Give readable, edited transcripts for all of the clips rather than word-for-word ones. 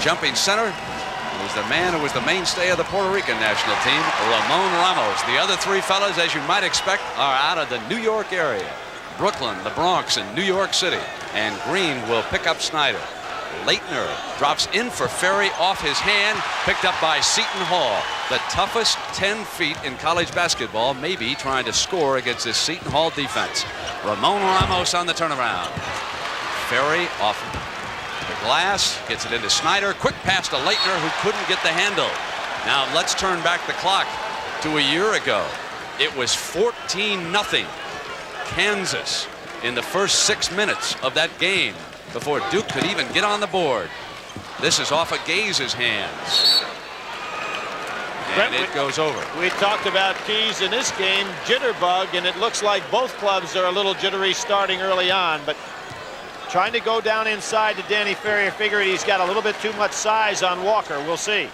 Jumping center was the man who was the mainstay of the Puerto Rican national team, Ramon Ramos. The other three fellas, as you might expect, are out of the New York area. Brooklyn, the Bronx, and New York City. And Green will pick up Snyder. Leitner drops in for Ferry off his hand, picked up by Seton Hall. The toughest 10 feet in college basketball, maybe trying to score against this Seton Hall defense. Ramon Ramos on the turnaround. Ferry off the glass, gets it into Snyder. Quick pass to Leitner, who couldn't get the handle. Now let's turn back the clock to a year ago. It was 14-0 Kansas in the first 6 minutes of that game before Duke could even get on the board. This is off of Gaze's hands. And it goes over. We talked about keys in this game, jitterbug, and it looks like both clubs are a little jittery starting early on, but trying to go down inside to Danny Ferry, figured he's got a little bit too much size on Walker. We'll see.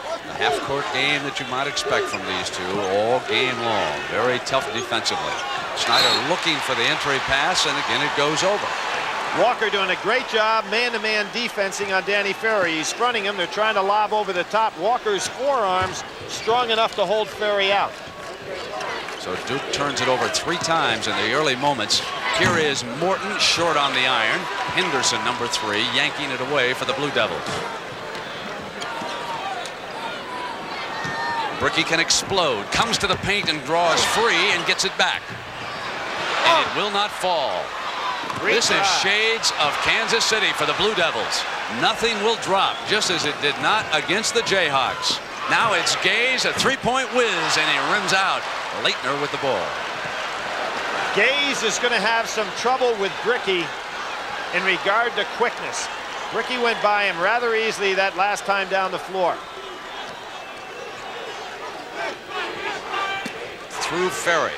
A half-court game that you might expect from these two all game long. Very tough defensively. Snyder looking for the entry pass, and again it goes over. Walker doing a great job man-to-man defensing on Danny Ferry. He's fronting him. They're trying to lob over the top. Walker's forearms strong enough to hold Ferry out. So Duke turns it over 3 times in the early moments. Here is Morton short on the iron. Henderson, number 3, yanking it away for the Blue Devils. Bricky can explode, comes to the paint and draws free and gets it back. And it will not fall. This is shades of Kansas City for the Blue Devils. Nothing will drop, just as it did not against the Jayhawks. Now it's Gaze, a 3-point whiz, and he rims out. Leitner with the ball. Gaze is going to have some trouble with Bricky in regard to quickness. Bricky went by him rather easily that last time down the floor. Through Ferry.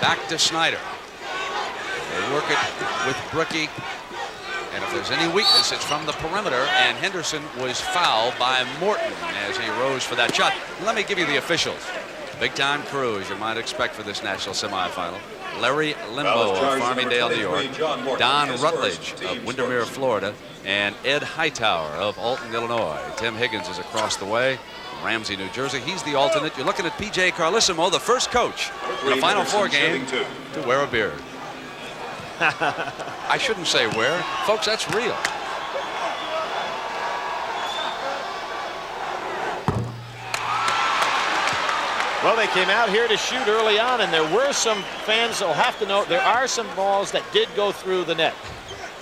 Back to Snyder. They work it with Bricky. And if there's any weakness, it's from the perimeter. And Henderson was fouled by Morton as he rose for that shot. Let me give you the officials. Big-time crew, as you might expect for this national semifinal. Larry Limbo of Farmingdale, New York. Don Rutledge of Windermere, Florida. And Ed Hightower of Alton, Illinois. Tim Higgins is across the way. Ramsey, New Jersey. He's the alternate. You're looking at P.J. Carlissimo, the first coach in a Final Four game to wear a beard. I shouldn't say where. Folks, that's real. Well, they came out here to shoot early on, and there were some fans who'll have to know there are some balls that did go through the net.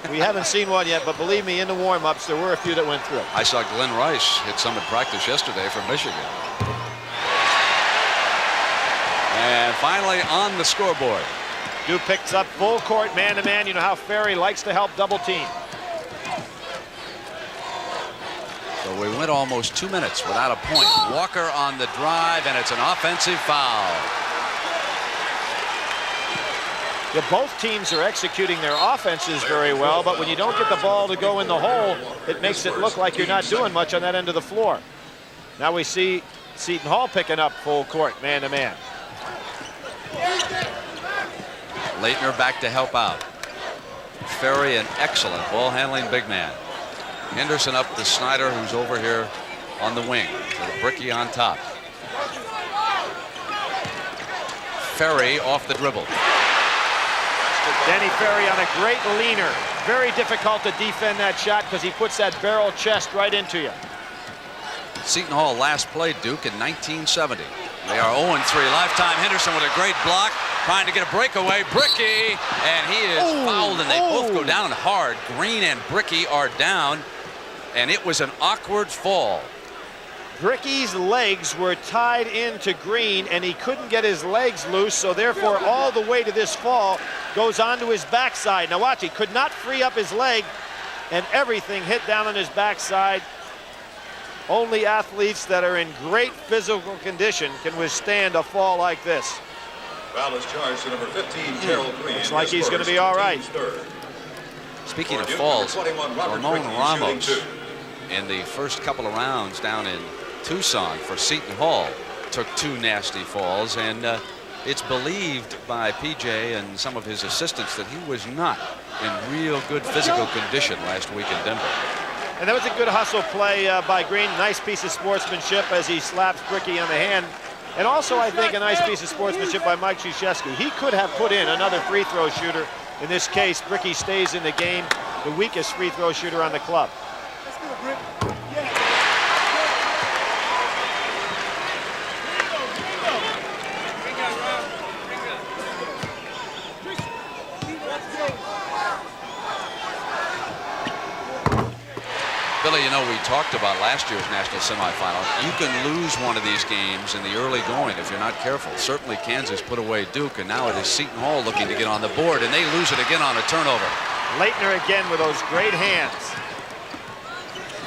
We haven't seen one yet, but believe me, in the warm-ups, there were a few that went through. I saw Glenn Rice hit some in practice yesterday from Michigan. And finally on the scoreboard. Duke picks up full court man-to-man. You know how Ferry likes to help double team. So we went almost 2 minutes without a point. Walker on the drive, and it's an offensive foul. Yeah, both teams are executing their offenses very well, but when you don't get the ball to go in the hole, it makes it look like you're not doing much on that end of the floor. Now we see Seton Hall picking up full court man-to-man. Leitner back to help out. Ferry, an excellent ball handling big man. Henderson up to Snyder, who's over here on the wing. So Bricky on top. Ferry off the dribble. Danny Ferry on a great leaner. Very difficult to defend that shot because he puts that barrel chest right into you. Seton Hall last played Duke in 1970. They are 0-3. Lifetime Henderson with a great block, trying to get a breakaway. Bricky, and he is fouled, and they both go down hard. Green and Bricky are down, and it was an awkward fall. Bricky's legs were tied into Green, and he couldn't get his legs loose, so therefore all the weight of this fall goes onto his backside. Now watch, he could not free up his leg, and everything hit down on his backside. Only athletes that are in great physical condition can withstand a fall like this. Foul is charged to number 15, Terrell Green. Looks like he's going to be all right. Speaking of falls, Ramon Ramos in the first couple of rounds down in Tucson for Seton Hall took 2 nasty falls, and it's believed by PJ and some of his assistants that he was not in real good physical condition last week in Denver. And that was a good hustle play by Green. Nice piece of sportsmanship as he slaps Bricky on the hand. And also, I think, a nice piece of sportsmanship by Mike Krzyzewski. He could have put in another free throw shooter. In this case, Bricky stays in the game, the weakest free throw shooter on the club. Billy, you know, we talked about last year's national semifinal. You can lose one of these games in the early going if you're not careful. Certainly Kansas put away Duke, and now it is Seton Hall looking to get on the board, and they lose it again on a turnover. Leitner again with those great hands.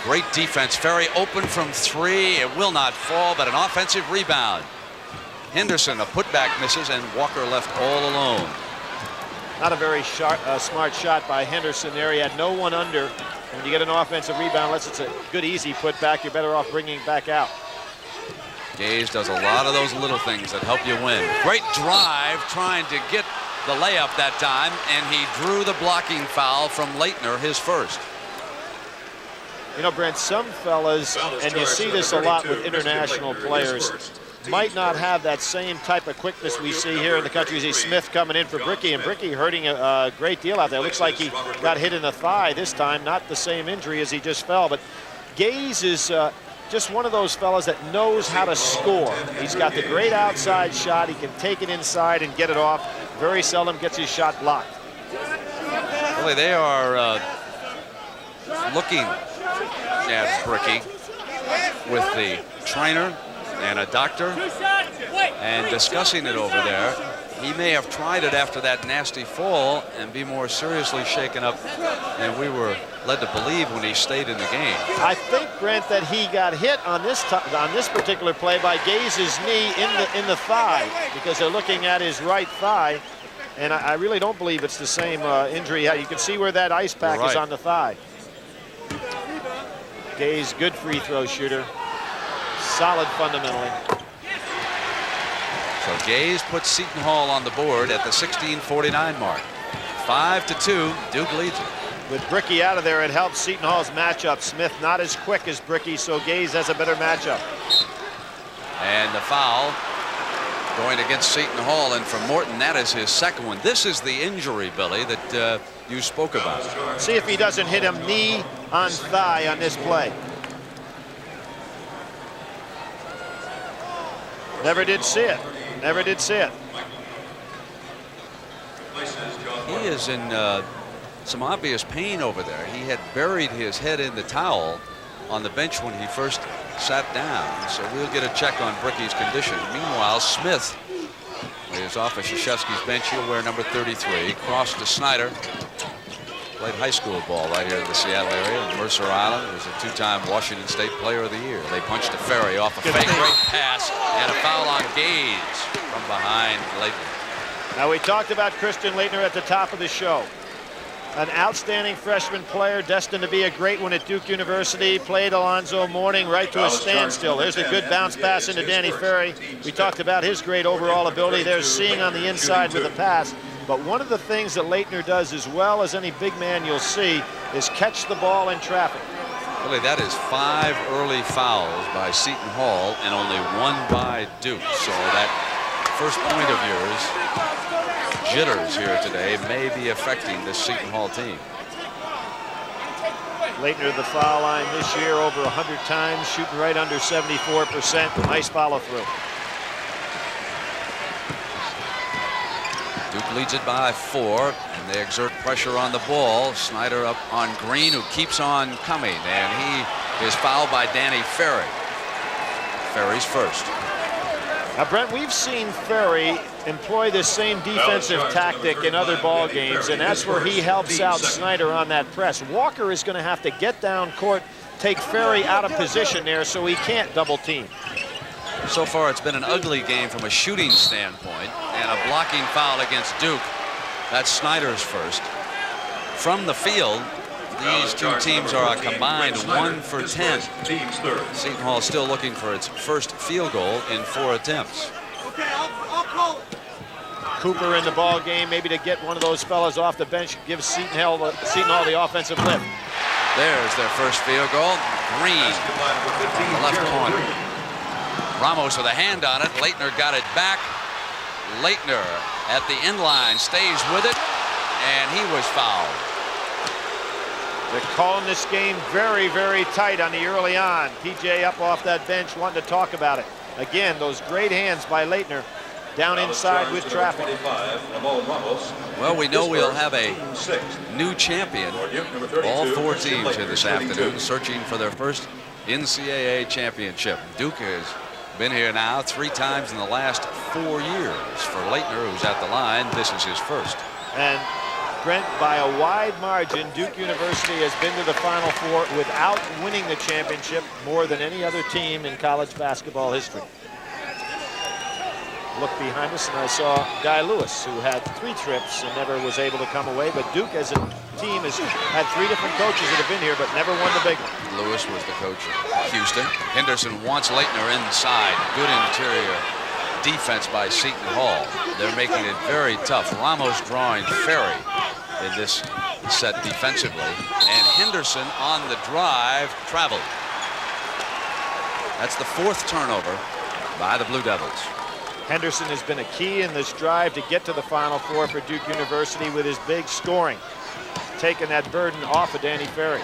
Great defense. Ferry open from three. It will not fall, but an offensive rebound. Henderson, a putback misses, and Walker left all alone. Not a very smart shot by Henderson there. He had no one under. When you get an offensive rebound, unless it's a good, easy putback, you're better off bringing it back out. Gaze does a lot of those little things that help you win. Great drive, trying to get the layup that time, and he drew the blocking foul from Leitner, his first. You know, Brent, some fellas, and you see this a lot with international players, might not have that same type of quickness we see here in the country. You see Smith coming in for Bricky, and Bricky hurting a great deal out there. Looks like he got hit in the thigh this time, not the same injury as he just fell. But Gaze is just one of those fellas that knows how to score. He's got the great outside shot. He can take it inside and get it off. Very seldom gets his shot blocked. Really, they are looking at Bricky with the trainer and a doctor and discussing it over there. He may have tried it after that nasty fall and be more seriously shaken up than we were led to believe when he stayed in the game. I think, Brent, that he got hit on this particular play by Gaze's knee in the thigh, because they're looking at his right thigh, and I really don't believe it's the same injury. You can see where that ice pack is on the thigh. Gaze, good free throw shooter. Solid fundamentally. So Gaze puts Seton Hall on the board at the 16:49 mark. 5-2, Duke leads it. With Bricky out of there, it helps Seton Hall's matchup. Smith not as quick as Bricky, so Gaze has a better matchup. And the foul going against Seton Hall, and for Morton, that is his second one. This is the injury, Billy, that you spoke about. See if he doesn't hit him knee on thigh on this play. Never did see it. Never did see it. He is in some obvious pain over there. He had buried his head in the towel on the bench when he first sat down. So we'll get a check on Bricky's condition. Meanwhile, Smith is off of Krzyzewski's bench. He'll wear number 33. Crossed to Snyder. Played high school ball right here in the Seattle area. Mercer Island was a two-time Washington State Player of the Year. They punched a Ferry off a fake great pass and a foul on Gaze from behind Leitner. Now, we talked about Christian Leitner at the top of the show. An outstanding freshman player, destined to be a great one at Duke University. Played Alonzo Mourning right to a standstill. There's a good bounce pass into Danny Ferry. We talked about his great overall ability. There's seeing on the inside with a pass. But one of the things that Leitner does as well as any big man you'll see is catch the ball in traffic. Really, that is 5 early fouls by Seton Hall and only 1 by Duke. So that first point of yours, jitters here today, may be affecting this Seton Hall team. Leitner the foul line this year over 100 times, shooting right under 74%. Nice follow through. Duke leads it by 4, and they exert pressure on the ball. Snyder up on Green, who keeps on coming, and he is fouled by Danny Ferry. Ferry's first. Now, Brent, we've seen Ferry employ this same defensive tactic in other ball games, and that's where he helps out Snyder on that press. Walker is going to have to get down court, take Ferry out of position there so he can't double team. So far, it's been an ugly game from a shooting standpoint, and a blocking foul against Duke. That's Snyder's first. From the field, these two teams are a combined 1 for 10. Seton Hall still looking for its first field goal in 4 attempts. Okay, I'll call it. Cooper in the ball game, maybe to get one of those fellas off the bench, give Seton Hall the offensive lift. There's their first field goal. Green Basketball number 15, on the left Gerald corner. Green. Ramos with a hand on it. Leitner got it back. Leitner at the end line stays with it, and he was fouled. They're calling this game very, very tight on the early on. PJ up off that bench wanting to talk about it. Again, those great hands by Leitner down inside with traffic. 25, Ramon Ramos. Well, we know His we'll first, have a team sixth. new champion. For Duke, number 32, All four Christian teams here Leitner, this 22. afternoon searching for their first NCAA championship. Duke has been here now 3 times in the last 4 years. For Leitner, who's at the line, this is his first. And Brent, by a wide margin, Duke University has been to the Final Four without winning the championship more than any other team in college basketball history. Look behind us, and I saw Guy Lewis, who had 3 trips and never was able to come away. But Duke, as a team, has had 3 different coaches that have been here, but never won the big one. Lewis was the coach of Houston. Henderson wants Leitner inside. Good interior defense by Seton Hall. They're making it very tough. Ramos drawing Ferry in this set defensively. And Henderson on the drive traveled. That's the 4th turnover by the Blue Devils. Henderson has been a key in this drive to get to the Final Four for Duke University with his big scoring, taking that burden off of Danny Ferry.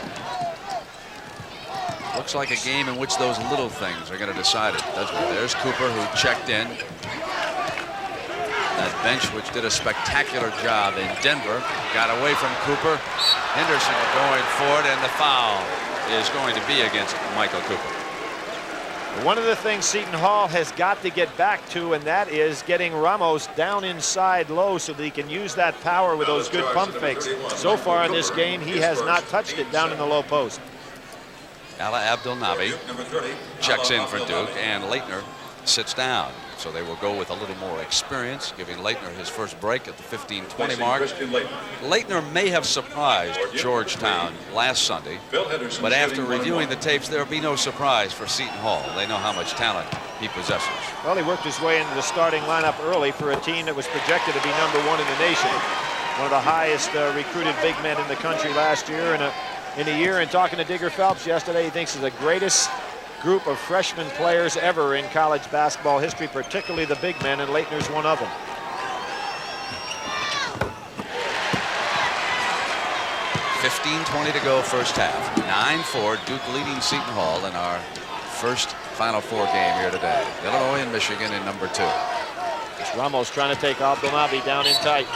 Looks like a game in which those little things are going to decide it, doesn't it? There's Cooper, who checked in. That bench, which did a spectacular job in Denver, got away from Cooper. Henderson going for it, and the foul is going to be against Michael Cooper. One of the things Seton Hall has got to get back to, and that is getting Ramos down inside low so that he can use that power with those good pump fakes. So far in this game, he has not touched it down in the low post. Ala Abdelnaby checks in for Duke, and Leitner sits down. So they will go with a little more experience, giving Leitner his first break at the 15-20 mark. Leitner may have surprised Georgetown last Sunday, but after reviewing the tapes, there will be no surprise for Seton Hall. They know how much talent he possesses. Well, he worked his way into the starting lineup early for a team that was projected to be #1 in the nation. One of the highest recruited big men in the country last year. In a year, and talking to Digger Phelps yesterday, he thinks is the greatest group of freshman players ever in college basketball history, particularly the big men, and Leitner's one of them. .20 to go first half. 9-4, Duke leading Seton Hall in our first Final Four game here today. Illinois and Michigan in #2. It's Ramos trying to take Abdelnaby down in tight.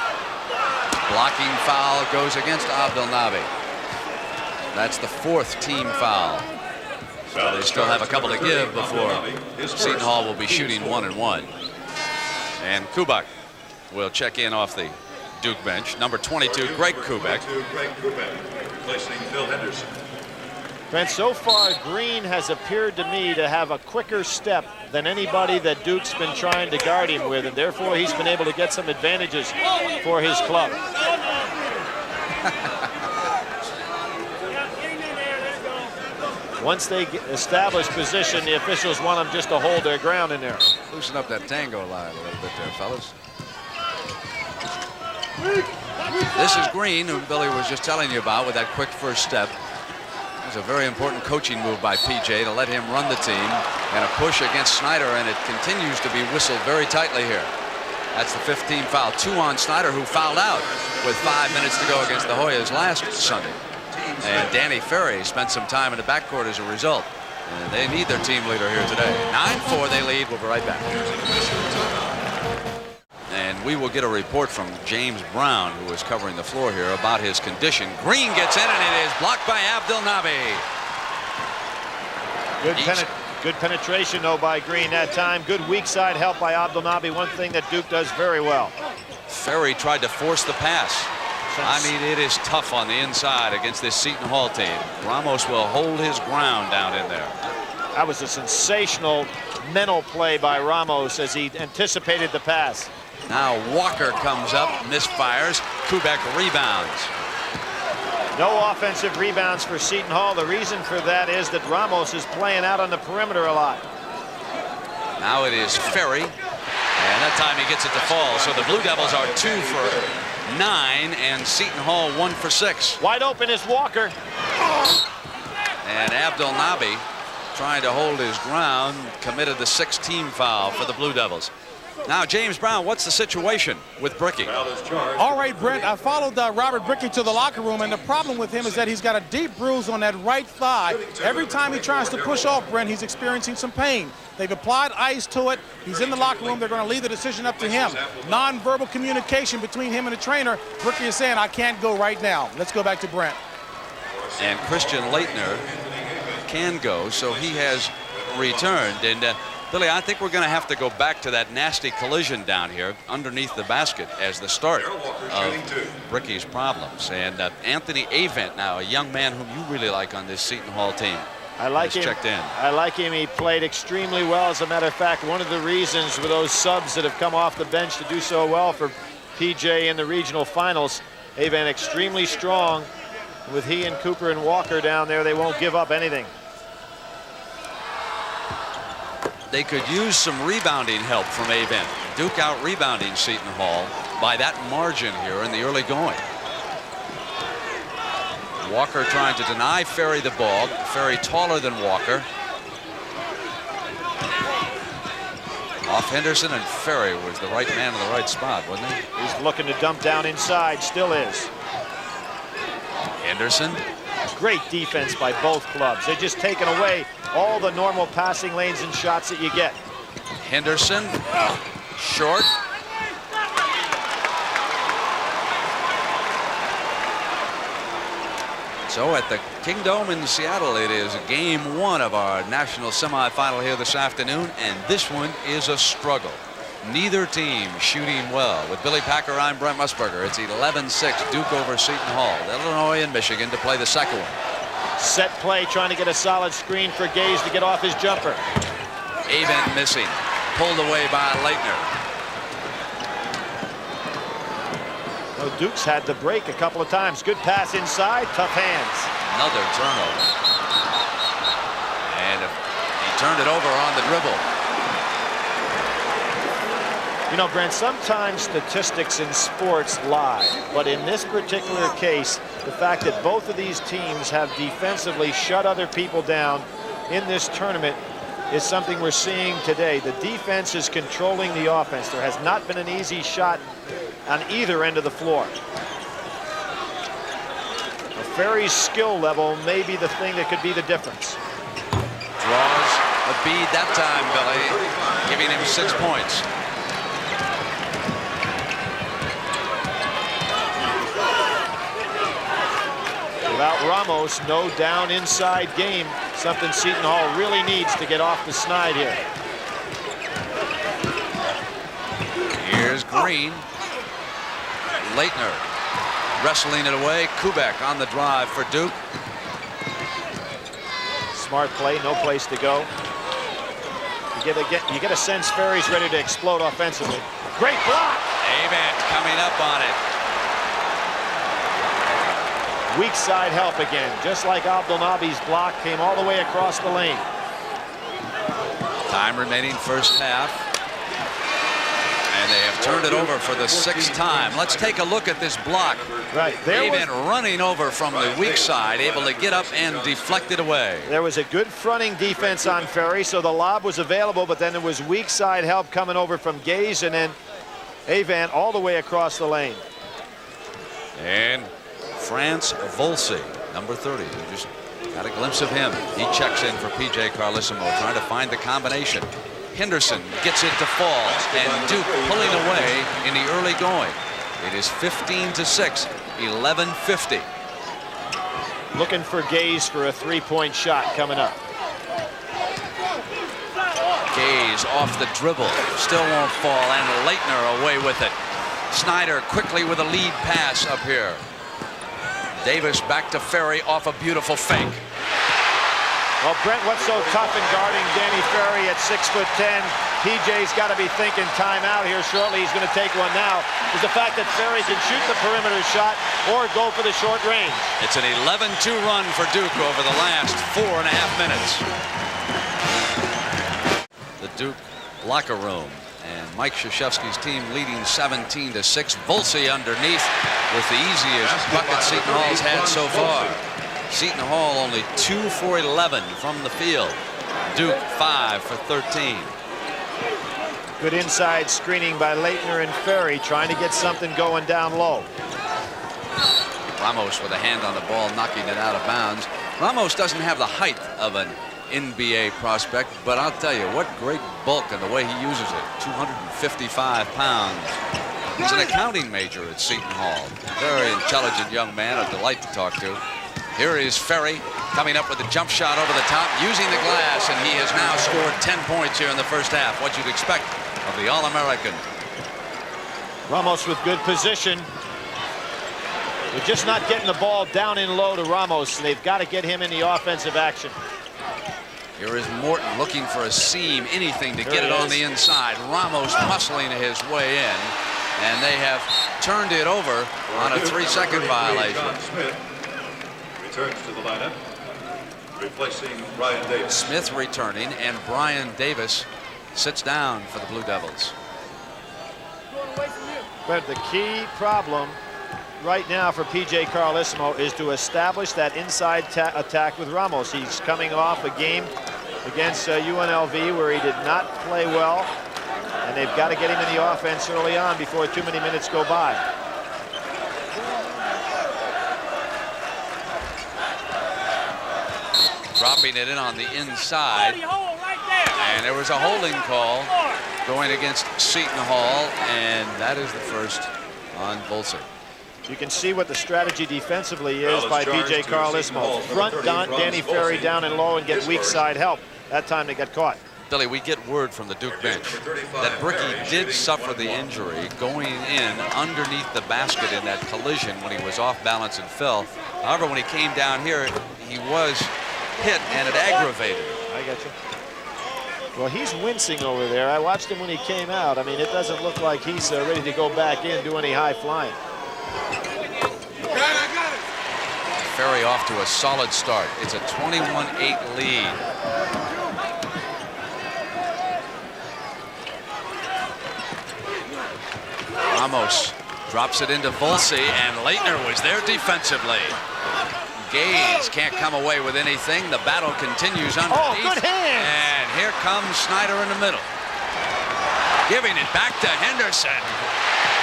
Blocking foul goes against Abdelnaby. That's the 4th team foul. So they still have a couple to give before Seton Hall will be shooting 1-1. And Kubek will check in off the Duke bench. Number 22, Greg Kubek. Replacing Phil Henderson. Brent, so far Green has appeared to me to have a quicker step than anybody that Duke's been trying to guard him with, and therefore he's been able to get some advantages for his club. Once they establish position, the officials want them just to hold their ground in there. Loosen up that tango line a little bit there, fellas. This is Green, who Billy was just telling you about with that quick first step. It was a very important coaching move by PJ to let him run the team, and a push against Snyder, and it continues to be whistled very tightly here. That's the 15th foul. 2 on Snyder, who fouled out with 5 minutes to go against the Hoyas last Sunday. And Danny Ferry spent some time in the backcourt as a result. And they need their team leader here today. 9-4 they lead. We'll be right back. And we will get a report from James Brown, who is covering the floor here, about his condition. Green gets in, and it is blocked by Abdelnaby. Good penetration, though, by Green that time. Good weak side help by Abdelnaby, one thing that Duke does very well. Ferry tried to force the pass. I mean, it is tough on the inside against this Seton Hall team. Ramos will hold his ground down in there. That was a sensational mental play by Ramos as he anticipated the pass. Now Walker comes up, misfires. Kubek rebounds. No offensive rebounds for Seton Hall. The reason for that is that Ramos is playing out on the perimeter a lot. Now it is Ferry, and that time he gets it to fall. So the Blue Devils are 2 for 9, and Seton Hall 1 for 6. Wide open is Walker. And Abdul Nabi, trying to hold his ground, committed the 6th team foul for the Blue Devils. Now, James Brown, what's the situation with Bricky? All right, Brent, I followed Robert Bricky to the locker room, and the problem with him is that he's got a deep bruise on that right thigh. Every time he tries to push off, Brent, he's experiencing some pain. They've applied ice to it. He's in the locker room. They're going to leave the decision up to him. Non-verbal communication between him and the trainer. Bricky is saying, I can't go right now. Let's go back to Brent. And Christian Leitner can go, so he has returned. And Billy, I think we're going to have to go back to that nasty collision down here underneath the basket as the start of Bricky's problems. And Anthony Avent now, a young man whom you really like on this Seton Hall team. I like him. Checked in. I like him. He played extremely well. As a matter of fact, one of the reasons with those subs that have come off the bench to do so well for PJ in the regional finals, Avent extremely strong. With he and Cooper and Walker down there, they won't give up anything. They could use some rebounding help from Avent. Duke out rebounding Seton Hall by that margin here in the early going. Walker trying to deny Ferry the ball. Ferry taller than Walker. Off Henderson, and Ferry was the right man in the right spot, wasn't he? He's looking to dump down inside, still is. Henderson. Great defense by both clubs. They're just taking away all the normal passing lanes and shots that you get. Henderson, short. So at the Kingdome in Seattle, it is game 1 of our national semifinal here this afternoon, and this one is a struggle. Neither team shooting well. With Billy Packer, I'm Brent Musburger. It's 11-6, Duke over Seton Hall. Illinois and Michigan to play the second one. Set play, trying to get a solid screen for Gaze to get off his jumper. Avent missing. Pulled away by Leitner. Oh, Duke's had the break a couple of times. Good pass inside, tough hands. Another turnover. And he turned it over on the dribble. You know, Brent, sometimes statistics in sports lie, but in this particular case, the fact that both of these teams have defensively shut other people down in this tournament is something we're seeing today. The defense is controlling the offense. There has not been an easy shot on either end of the floor. Ferry's skill level may be the thing that could be the difference. Draws a bead that time, Billy, giving him 6 points. Without Ramos, no down inside game. Something Seton Hall really needs to get off the snide here. Here's Green. Leitner wrestling it away. Kubek on the drive for Duke. Smart play, no place to go. You get a sense Ferry's ready to explode offensively. Great block. Avent coming up on it. Weak side help again, just like Abdul Nabi's block came all the way across the lane. Time remaining first half. And they have turned it over for the 6th time. Let's take a look at this block. Right. Avent running over from the weak side, able to get up and deflect it away. There was a good fronting defense on Ferry, so the lob was available, but then there was weak side help coming over from Gaze, and then Avent all the way across the lane. And France Volsi, number 30. You just got a glimpse of him. He checks in for PJ Carlissimo, trying to find the combination. Henderson gets it to fall, and Duke pulling away in the early going. It is 15-6, 11:50. Looking for Gaze for a three-point shot coming up. Gaze off the dribble, still won't fall, and Leitner away with it. Snyder quickly with a lead pass up here. Davis back to Ferry off a beautiful fake. Well, Brent, what's so tough in guarding Danny Ferry at 6'10"? PJ's got to be thinking timeout here shortly. He's going to take one now. Is the fact that Ferry can shoot the perimeter shot or go for the short range. It's an 11-2 run for Duke over the last 4.5 minutes. The Duke locker room, and Mike Krzyzewski's team leading 17-6. Volsi underneath with the easiest bucket Seton Hall's had so far. Seton Hall only 2 for 11 from the field. Duke 5 for 13. Good inside screening by Leitner and Ferry, trying to get something going down low. Ramos with a hand on the ball, knocking it out of bounds. Ramos doesn't have the height of an NBA prospect, but I'll tell you, what great bulk and the way he uses it. 255 pounds. He's an accounting major at Seton Hall. Very intelligent young man, a delight to talk to. Here is Ferry coming up with a jump shot over the top, using the glass, and he has now scored 10 points here in the first half. What you'd expect of the All-American. Ramos with good position. They're just not getting the ball down in low to Ramos. They've got to get him in the offensive action. Here is Morton looking for a seam, anything to get it on the inside. Ramos muscling his way in, and they have turned it over on a 3-second violation. Smith returns to the lineup, replacing Brian Davis. Smith returning, and Brian Davis sits down for the Blue Devils. But the key problem right now for P.J. Carlesimo is to establish that inside attack with Ramos. He's coming off a game against UNLV where he did not play well, and they've got to get him in the offense early on before too many minutes go by. Dropping it in on the inside, and there was a holding call going against Seton Hall, and that is the first on Volser. You can see what the strategy defensively is by P.J. Carlesimo. Front Danny Ferry down and low and get weak side help. That time they got caught. Billy, we get word from the Duke bench that Bricky did suffer the injury going in underneath the basket in that collision when he was off balance and fell. However, when he came down here, he was hit and it aggravated. I got you. Well, he's wincing over there. I watched him when he came out. I mean, it doesn't look like he's ready to go back in, do any high flying. Ferry off to a solid start. It's a 21-8 lead. Ramos drops it into Volsi, and Leitner was there defensively. Gaze can't come away with anything. The battle continues underneath. Oh, good hands. And here comes Snyder in the middle. Giving it back to Henderson.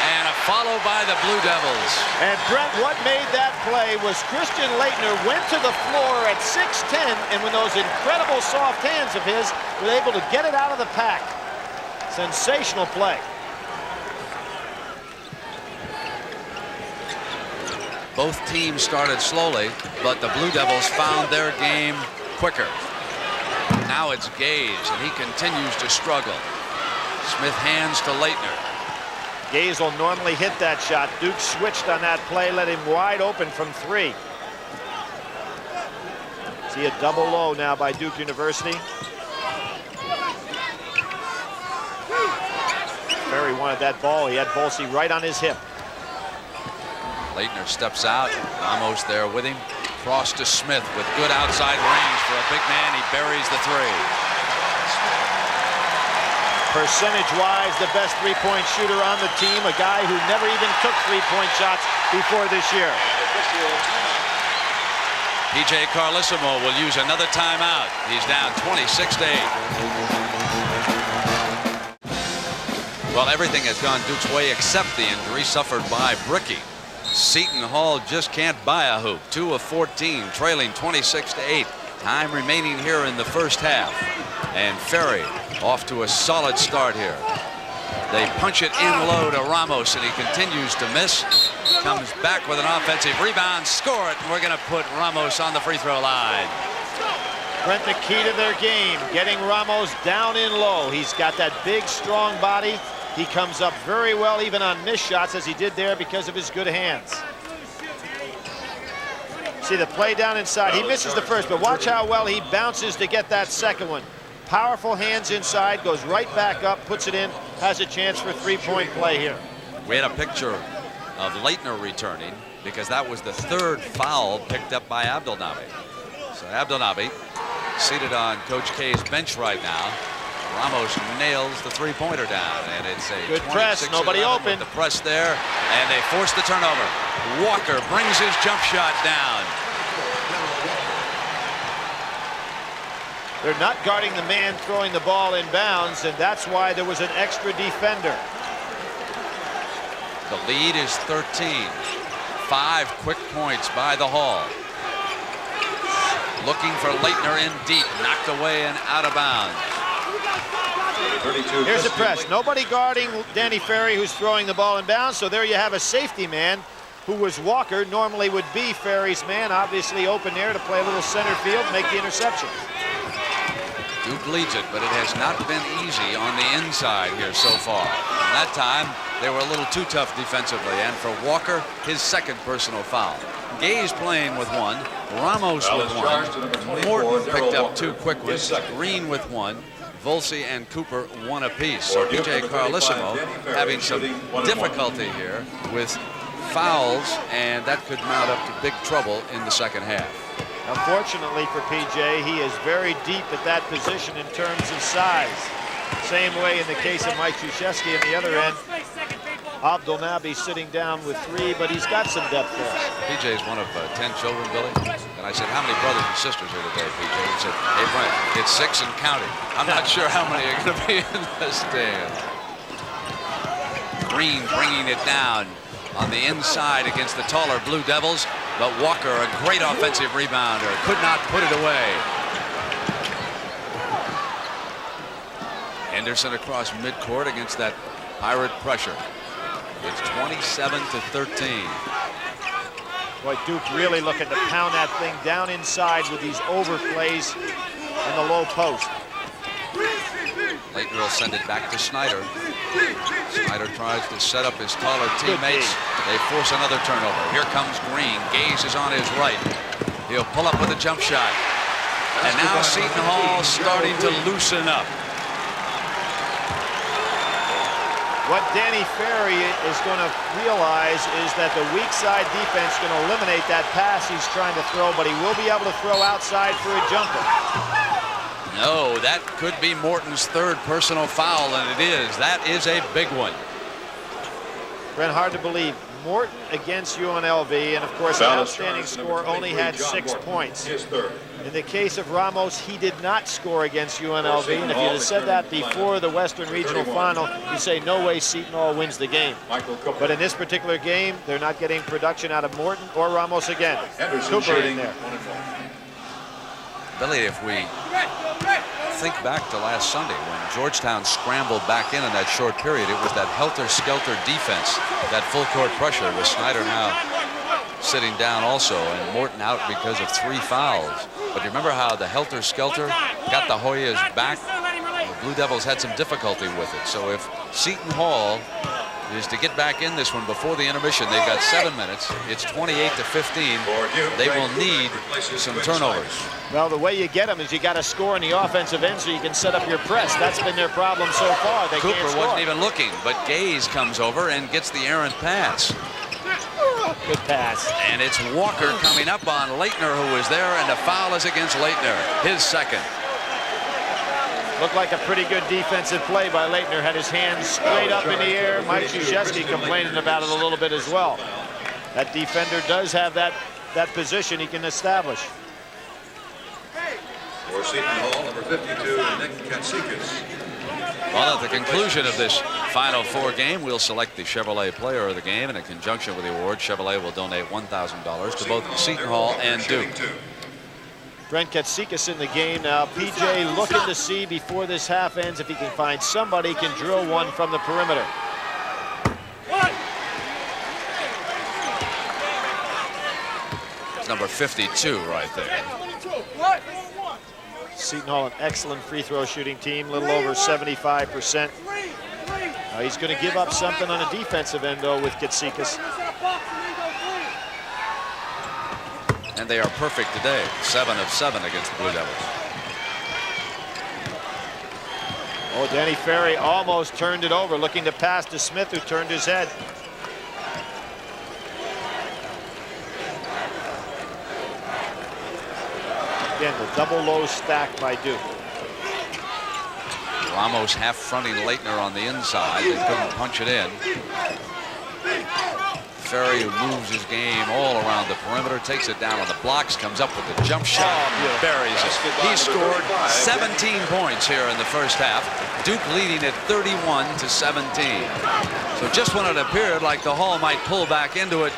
And a follow by the Blue Devils. And Brent, what made that play was Christian Leitner went to the floor at 6'10", and with those incredible soft hands of his, was able to get it out of the pack. Sensational play. Both teams started slowly, but the Blue Devils found their game quicker. Now it's Gaze, and he continues to struggle. Smith hands to Leitner. Gaze will normally hit that shot. Duke switched on that play, let him wide open from 3. See a double low now by Duke University. Ferry wanted that ball. He had Volsi right on his hip. Leitner steps out. Ramos there with him. Cross to Smith with good outside range for a big man. He buries the 3. Percentage-wise, the best three-point shooter on the team, a guy who never even took three-point shots before this year. P.J. Carlesimo will use another timeout. He's down 26-8. Well, everything has gone Duke's way except the injury suffered by Bricky. Seton Hall just can't buy a hoop. 2 of 14, trailing 26-8. Time remaining here in the first half. And Ferry off to a solid start here. They punch it in low to Ramos, and he continues to miss. Comes back with an offensive rebound, score it, and we're going to put Ramos on the free throw line. Brent, the key to their game, getting Ramos down in low. He's got that big, strong body. He comes up very well even on missed shots, as he did there, because of his good hands. See the play down inside. He misses the first, but watch how well he bounces to get that second one. Powerful hands inside, goes right back up, puts it in, has a chance for three-point play here. We had a picture of Leitner returning because that was the 3rd foul picked up by Abdelnaby. So Abdelnaby seated on Coach K's bench right now. Ramos nails the three-pointer down, and it's a good press, nobody open. The press there, and they force the turnover. Walker brings his jump shot down. They're not guarding the man throwing the ball in bounds, and that's why there was an extra defender. The lead is 13. 5 quick points by the Hall. Looking for Leitner in deep, knocked away and out of bounds. Here's the press. Nobody guarding Danny Ferry, who's throwing the ball in bounds. So there you have a safety man, who was Walker, normally would be Ferry's man. Obviously open there to play a little center field, make the interception. Duke leads it, but it has not been easy on the inside here so far. And that time, they were a little too tough defensively. And for Walker, his second personal foul. Gay's playing with 1, Ramos with 1, Morton picked up 2 quick ones, Green with 1, Volsey and Cooper 1 apiece. So DJ Carlissimo having some difficulty here with fouls, and that could mount up to big trouble in the second half. Unfortunately for PJ, he is very deep at that position in terms of size. Same way in the case of Mike Krzyzewski on the other end. Abdul Nabi sitting down with 3, but he's got some depth there. PJ is one of 10 children, Billy. And I said, how many brothers and sisters are today, PJ? He said, hey, Brent, it's 6 and counting. I'm not sure how many are going to be in the stand. Green bringing it down on the inside against the taller Blue Devils, but Walker, a great offensive rebounder, could not put it away. Anderson across midcourt against that Pirate pressure. It's 27-13. Boy, Duke really looking to pound that thing down inside with these overplays in the low post. Leitner will send it back to Snyder. Snyder tries to set up his taller teammates. They force another turnover. Here comes Green. Gaze is on his right. He'll pull up with a jump shot. And now Seton Hall starting to loosen up. What Danny Ferry is going to realize is that the weak side defense is going to eliminate that pass he's trying to throw, but he will be able to throw outside for a jumper. No, that could be Morton's 3rd personal foul, and it is. That is a big one. Brent, hard to believe. Morton against UNLV, and of course, an outstanding score, only had 6 points. In the case of Ramos, he did not score against UNLV, and if you had said that before the Western Regional Final, you say no way Seton Hall wins the game. But in this particular game, they're not getting production out of Morton or Ramos again. Cooper in there. Billy, if we think back to last Sunday when Georgetown scrambled back in that short period, it was that helter-skelter defense, that full-court pressure with Snyder now sitting down also, and Morton out because of 3 fouls. But you remember how the helter-skelter got the Hoyas back? The Blue Devils had some difficulty with it. So if Seton Hall is to get back in this one before the intermission, they've got 7 minutes. It's 28-15. They will need some turnovers. Well, the way you get them is you got to score in the offensive end so you can set up your press. That's been their problem so far. They Cooper can't score. wasn't even looking, but Gaze comes over and gets the errant pass. Good pass. And it's Walker coming up on Leitner, who is there, and the foul is against Leitner, his 2nd. Looked like a pretty good defensive play by Leitner. Had his hands straight up in the air. Mike Krzyzewski complaining about it a little bit as well. That defender does have that position he can establish. For Seton Hall, number 52, Nick Katsikas. Well, at the conclusion of this Final Four game, we'll select the Chevrolet Player of the Game, and in conjunction with the award, Chevrolet will donate $1,000 to both Seton Hall and Duke. Brent Katsikas in the game now. PJ looking to see before this half ends if he can find somebody can drill one from the perimeter. It's number 52 right there. Seton Hall, an excellent free throw shooting team, a little over 75%. He's going to give up something on a defensive end, though, with Katsikas. And they are perfect today, 7 of 7 against the Blue Devils. Oh, Danny Ferry almost turned it over, looking to pass to Smith, who turned his head. Again, the double low stack by Duke. Ramos half fronting Leitner on the inside. They couldn't punch it in. Ferry, who moves his game all around the perimeter, takes it down on the blocks, comes up with the jump shot, and buries it. He scored 17 points here in the first half. Duke leading at 31-17. So just when it appeared like the Hall might pull back into it,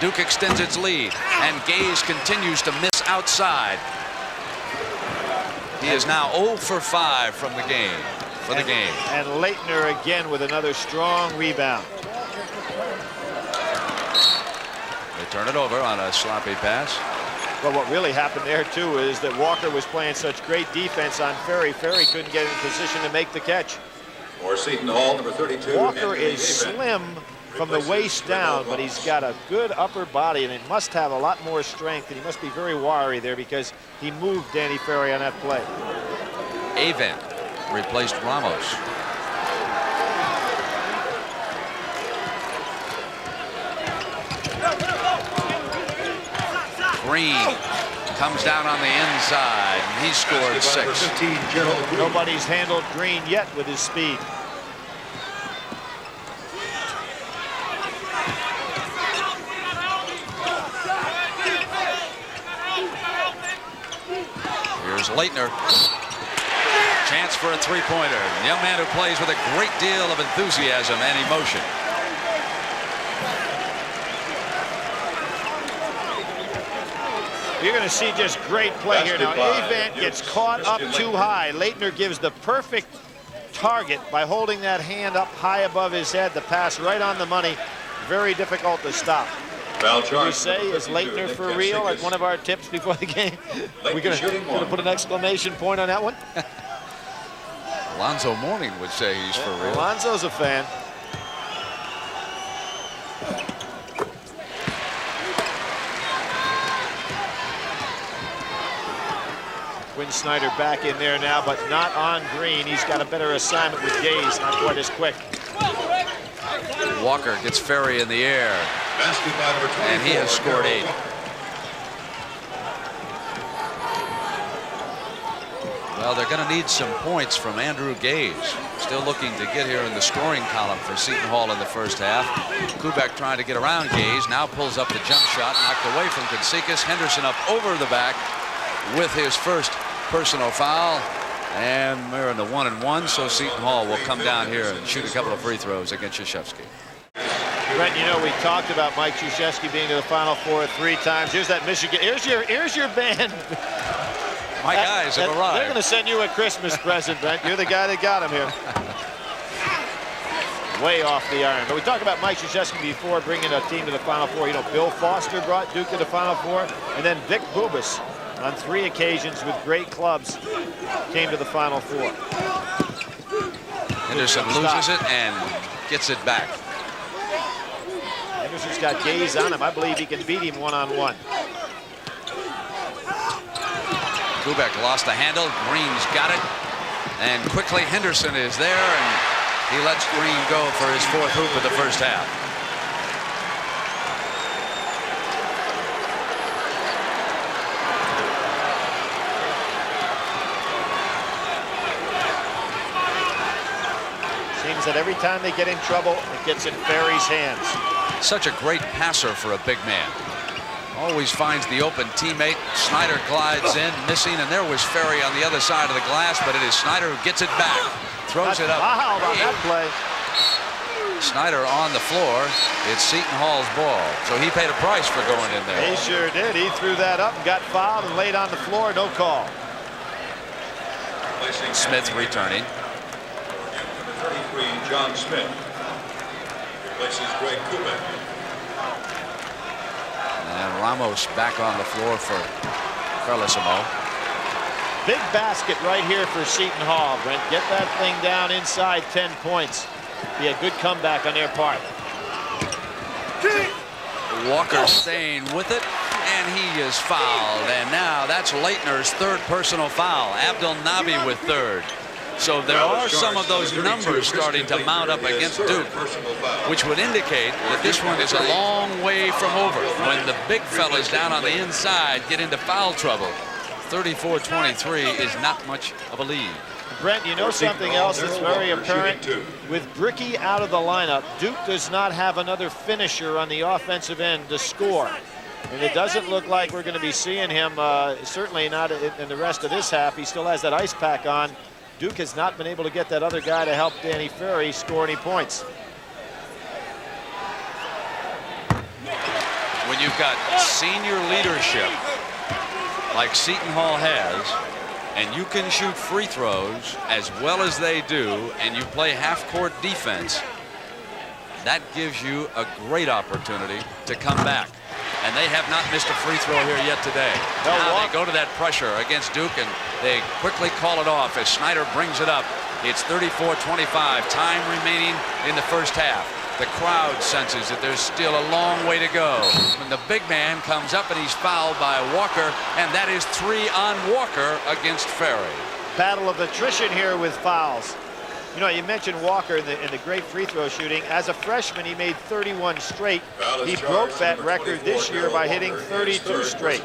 Duke extends its lead, and Gaze continues to miss outside. He is now 0 for 5 from the game. And Leitner again with another strong rebound. They turn it over on a sloppy pass. But what really happened there too is that Walker was playing such great defense on Ferry. Ferry couldn't get in position to make the catch. For Seton Hall, number 32. Walker is slim from the waist down, but he's got a good upper body, and it must have a lot more strength, and he must be very wiry there because he moved Danny Ferry on that play. Avent replaced Ramos. Green comes down on the inside, and he scored 6. Nobody's handled Green yet with his speed. Here's Leitner. Chance for a three-pointer. The young man who plays with a great deal of enthusiasm and emotion. You're going to see just great play here now. Avent gets caught up too high. Leitner gives the perfect target by holding that hand up high above his head. The pass right on the money. Very difficult to stop. Did we say, is Leitner for real at one of our tips before the game? We're going to put an exclamation point on that one? Alonzo Mourning would say he's for real. Alonzo's a fan. Quinn Snyder back in there now, but not on Green. He's got a better assignment with Gaze, not quite as quick. Walker gets Ferry in the air, and he has scored 8. Well, they're going to need some points from Andrew Gaze. Still looking to get here in the scoring column for Seton Hall in the first half. Kubek trying to get around Gaze, now pulls up the jump shot, knocked away from Konsekas. Henderson up over the back with his first personal foul, and we're in the 1-and-1, so Seton Hall will come down here and shoot a couple of free throws against Krzyzewski. Brent, you know, we talked about Mike Krzyzewski being to the Final Four 3 times. Here's that Michigan. Here's your band. My guys have arrived. They're going to send you a Christmas present, Brent. You're the guy that got him here. Way off the iron. But we talked about Mike Krzyzewski before bringing a team to the Final Four. You know, Bill Foster brought Duke to the Final Four, and then Vic Bubas on 3 occasions with great clubs came to the Final Four. Henderson loses it and gets it back. Henderson's got Gaze on him. I believe he can beat him one-on-one. Kubek lost the handle. Green's got it. And quickly Henderson is there, and he lets Green go for his 4th hoop of the first half. Seems that every time they get in trouble, it gets in Ferry's hands. Such a great passer for a big man. Always finds the open teammate. Snyder glides in, missing, and there was Ferry on the other side of the glass, but it is Snyder who gets it back. Throws it up. Wow, on that play. Snyder on the floor. It's Seton Hall's ball. So he paid a price for going in there. He sure did. He threw that up and got fouled and laid on the floor. No call. Smith returning. 33, John Smith. Replaces Greg Kubek. And Ramos back on the floor for Carlesimo. Big basket right here for Seton Hall, Brent. Get that thing down inside 10 points. Be a good comeback on their part. Walker staying with it, and he is fouled. And now that's Leitner's 3rd personal foul. Abdel Nabi with 3rd. So there are some of those numbers starting to mount up against Duke, which would indicate that this one is a long way from over when the big fellas down on the inside get into foul trouble. 34-23 is not much of a lead. Brent, you know something else that's very apparent? With Bricky out of the lineup, Duke does not have another finisher on the offensive end to score. And it doesn't look like we're going to be seeing him, certainly not in the rest of this half. He still has that ice pack on. Duke has not been able to get that other guy to help Danny Ferry score any points. When you've got senior leadership like Seton Hall has, and you can shoot free throws as well as they do, and you play half-court defense, that gives you a great opportunity to come back. And they have not missed a free throw here yet today. Now they go to that pressure against Duke, and they quickly call it off as Snyder brings it up. It's 34-25, time remaining in the first half. The crowd senses that there's still a long way to go. When the big man comes up and he's fouled by Walker, and that is 3 on Walker against Ferry. Battle of attrition here with fouls. You know, you mentioned Walker in the great free throw shooting. As a freshman, he made 31 straight. He broke that record this year by hitting 32 straight.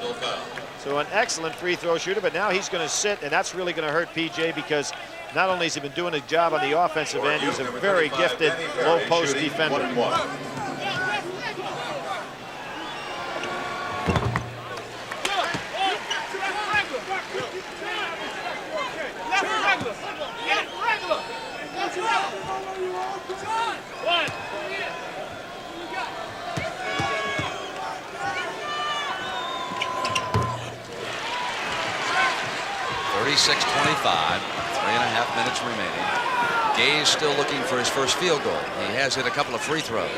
So an excellent free throw shooter, but now he's going to sit, and that's really going to hurt PJ, because not only has he been doing a job on the offensive end, he's a very gifted low post defender. 36-25, 3.5 minutes remaining. Gay's still looking for his first field goal. He has hit a couple of free throws.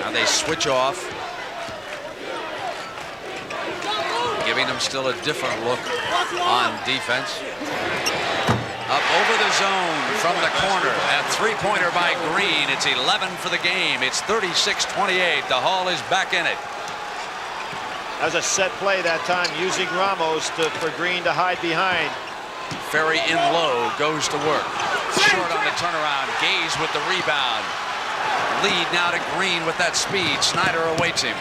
Now they switch off, giving them still a different look on defense. Up over the zone from the corner. A three-pointer by Green. It's 11 for the game. It's 36-28. The Hall is back in it. That was a set play that time, using Ramos for Green to hide behind. Ferry in low, goes to work. Short on the turnaround. Gaze with the rebound. Lead now to Green with that speed. Snyder awaits him.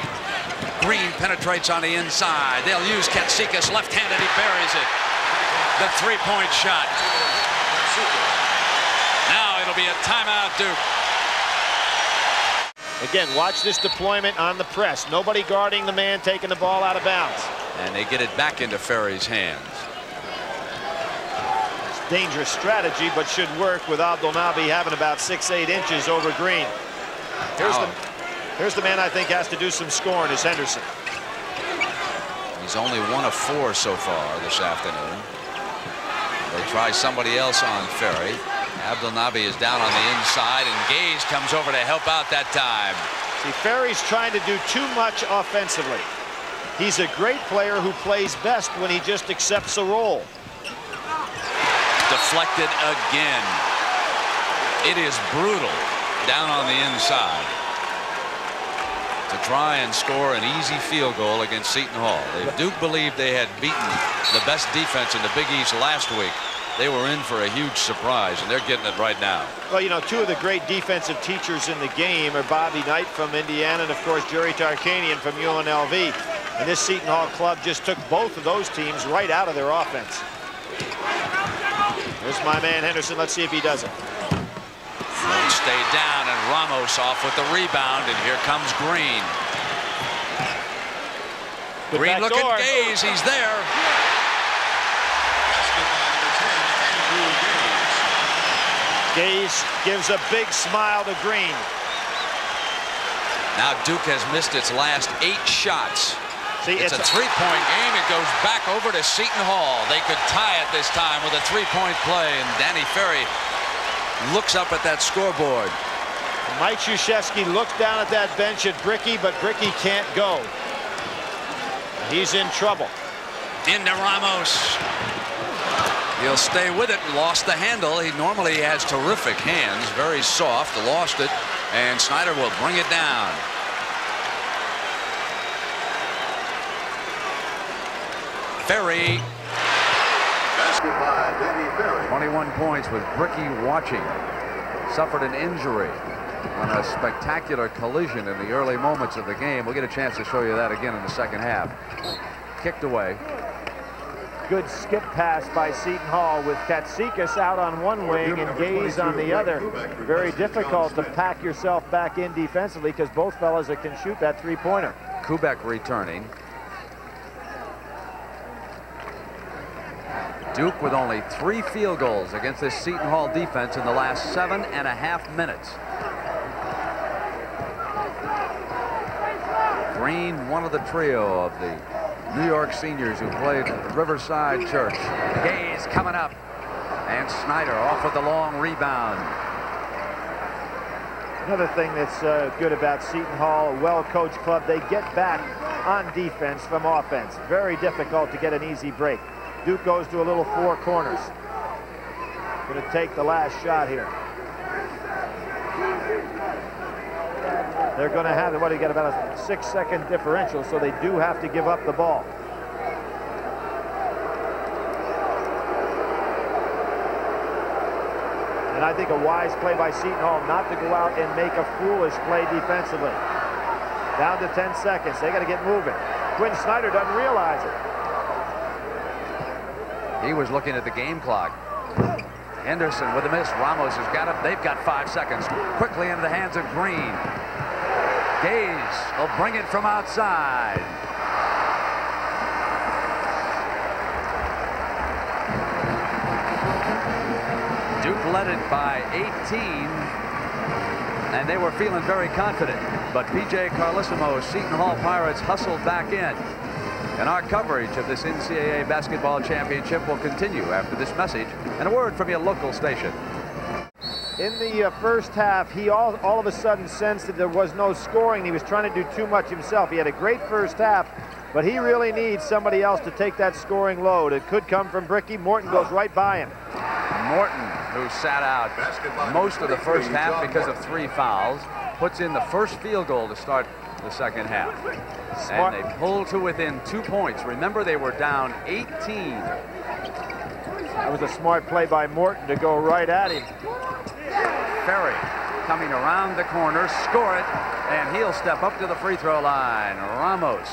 Green penetrates on the inside. They'll use Katsikas left-handed. He buries it. The three-point shot. Now it'll be a timeout, Duke. Again, watch this deployment on the press. Nobody guarding the man taking the ball out of bounds. And they get it back into Ferry's hands. It's dangerous strategy, but should work with Abdelnaby having about 6-8 inches over Green. Here's the man I think has to do some scoring, is Henderson. He's only 1 of 4 so far this afternoon. They try somebody else on Ferry. Abdelnaby is down on the inside, and Gaze comes over to help out that time. See, Ferry's trying to do too much offensively. He's a great player who plays best when he just accepts a role. Deflected again. It is brutal down on the inside to try and score an easy field goal against Seton Hall. If Duke believed they had beaten the best defense in the Big East last week, they were in for a huge surprise, and they're getting it right now. Well, you know, two of the great defensive teachers in the game are Bobby Knight from Indiana and, of course, Jerry Tarkanian from UNLV. And this Seton Hall club just took both of those teams right out of their offense. There's my man Henderson. Let's see if he does it. Won't stay down, and Ramos off with the rebound, and here comes Green. Green looking Gaze. He's there. Gaze gives a big smile to Green. Now Duke has missed its last 8 shots. See, it's a three-point game. It goes back over to Seton Hall. They could tie it this time with a three-point play, and Danny Ferry looks up at that scoreboard. Mike Krzyzewski looks down at that bench at Bricky, but Bricky can't go. He's in trouble. Into Ramos. He'll stay with it. Lost the handle. He normally has terrific hands. Very soft. Lost it. And Snyder will bring it down. Ferry. 21 points with Bricky watching. Suffered an injury on a spectacular collision in the early moments of the game. We'll get a chance to show you that again in the second half. kicked away. Good skip pass by Seton Hall with Katsikas out on one wing and Gaze on the other. Very difficult to pack yourself back in defensively because both fellas that can shoot that three-pointer. Kubek returning. Duke with only 3 field goals against this Seton Hall defense in the last 7.5 minutes. Green, one of the trio of the New York seniors who played at Riverside Church. Gaze coming up, and Snyder off with the long rebound. Another thing that's good about Seton Hall, a well-coached club, they get back on defense from offense. Very difficult to get an easy break. Duke goes to a little 4 corners. Going to take the last shot here. They're going to have, what, they got about a 6-second differential, so they do have to give up the ball. And I think a wise play by Seton Hall not to go out and make a foolish play defensively. Down to 10 seconds. They got to get moving. Quinn Snyder doesn't realize it. He was looking at the game clock. Henderson with a miss. Ramos has got it. They've got 5 seconds. Quickly into the hands of Green. Gaze will bring it from outside. Duke led it by 18, and they were feeling very confident. But P.J. Carlissimo's Seton Hall Pirates hustled back in. And our coverage of this NCAA basketball championship will continue after this message and a word from your local station. In the first half, he all of a sudden sensed that there was no scoring. He was trying to do too much himself. He had a great first half, but he really needs somebody else to take that scoring load. It could come from Bricky. Morton goes right by him. Morton, who sat out most of the first half because of 3 fouls, puts in the first field goal to start the second half. Smart. And they pull to within 2 points. Remember, they were down 18. That was a smart play by Morton to go right at him. Ferry coming around the corner, score it, and he'll step up to the free throw line. Ramos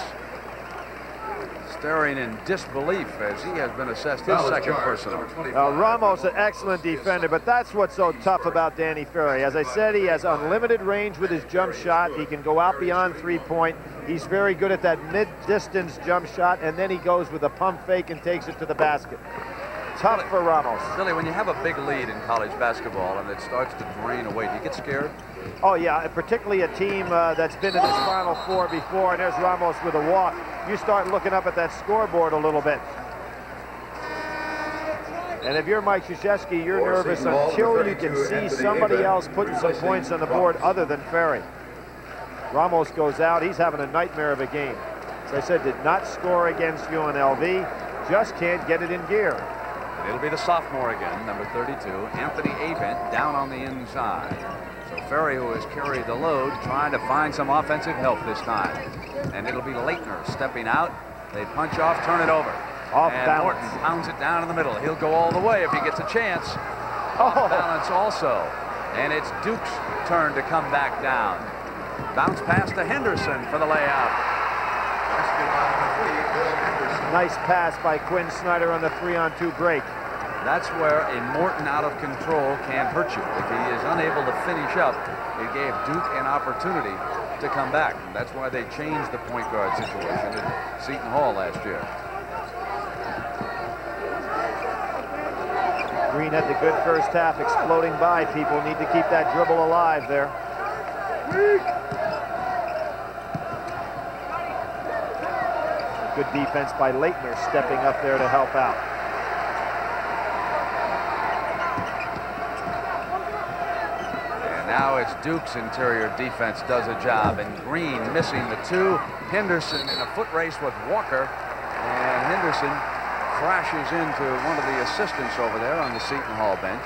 staring in disbelief as he has been assessed his second personal. Ramos, an excellent defender, but that's what's so tough about Danny Ferry. As I said, he has unlimited range with his jump shot. He can go out beyond 3-point. He's very good at that mid-distance jump shot, and then he goes with a pump fake and takes it to the basket. Tough for Ramos. Billy, when you have a big lead in college basketball and it starts to drain away, do you get scared? Oh, yeah, particularly a team that's been in this Final Four before, and there's Ramos with a walk. You start looking up at that scoreboard a little bit. And if you're Mike Krzyzewski, you're nervous until you can see somebody else putting some points on the board other than Ferry. Ramos goes out. He's having a nightmare of a game. As I said, did not score against UNLV. Just can't get it in gear. It'll be the sophomore again, number 32, Anthony Avent, down on the inside. So Ferry, who has carried the load, trying to find some offensive help this time. And it'll be Leitner stepping out. They punch off, turn it over. Off and balance. Morton pounds it down in the middle. He'll go all the way if he gets a chance. Off balance also. And it's Duke's turn to come back down. Bounce pass to Henderson for the layup. Nice pass by Quinn Snyder on the 3-on-2 break. That's where a Morton out of control can hurt you. If he is unable to finish up, it gave Duke an opportunity to come back. And that's why they changed the point guard situation at Seton Hall last year. Green had the good first half, exploding by people. Need to keep that dribble alive there. Good defense by Leitner, stepping up there to help out. And now it's Duke's interior defense does a job, and Green missing the 2. Henderson in a foot race with Walker, and Henderson crashes into one of the assistants over there on the Seton Hall bench.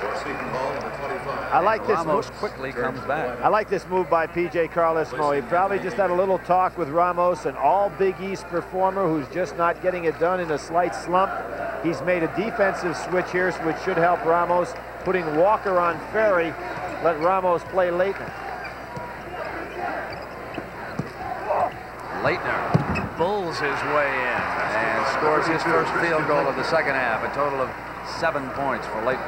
I like this Ramos move. quickly comes back. I like this move by P.J. Carlissimo. He probably just had a little talk with Ramos, an all Big East performer who's just not getting it done in a slight slump. He's made a defensive switch here, which should help Ramos, putting Walker on Ferry. Let Ramos play Leitner. Leitner bulls his way in, and scores his first field goal of the second half. A total of 7 points for Leighton.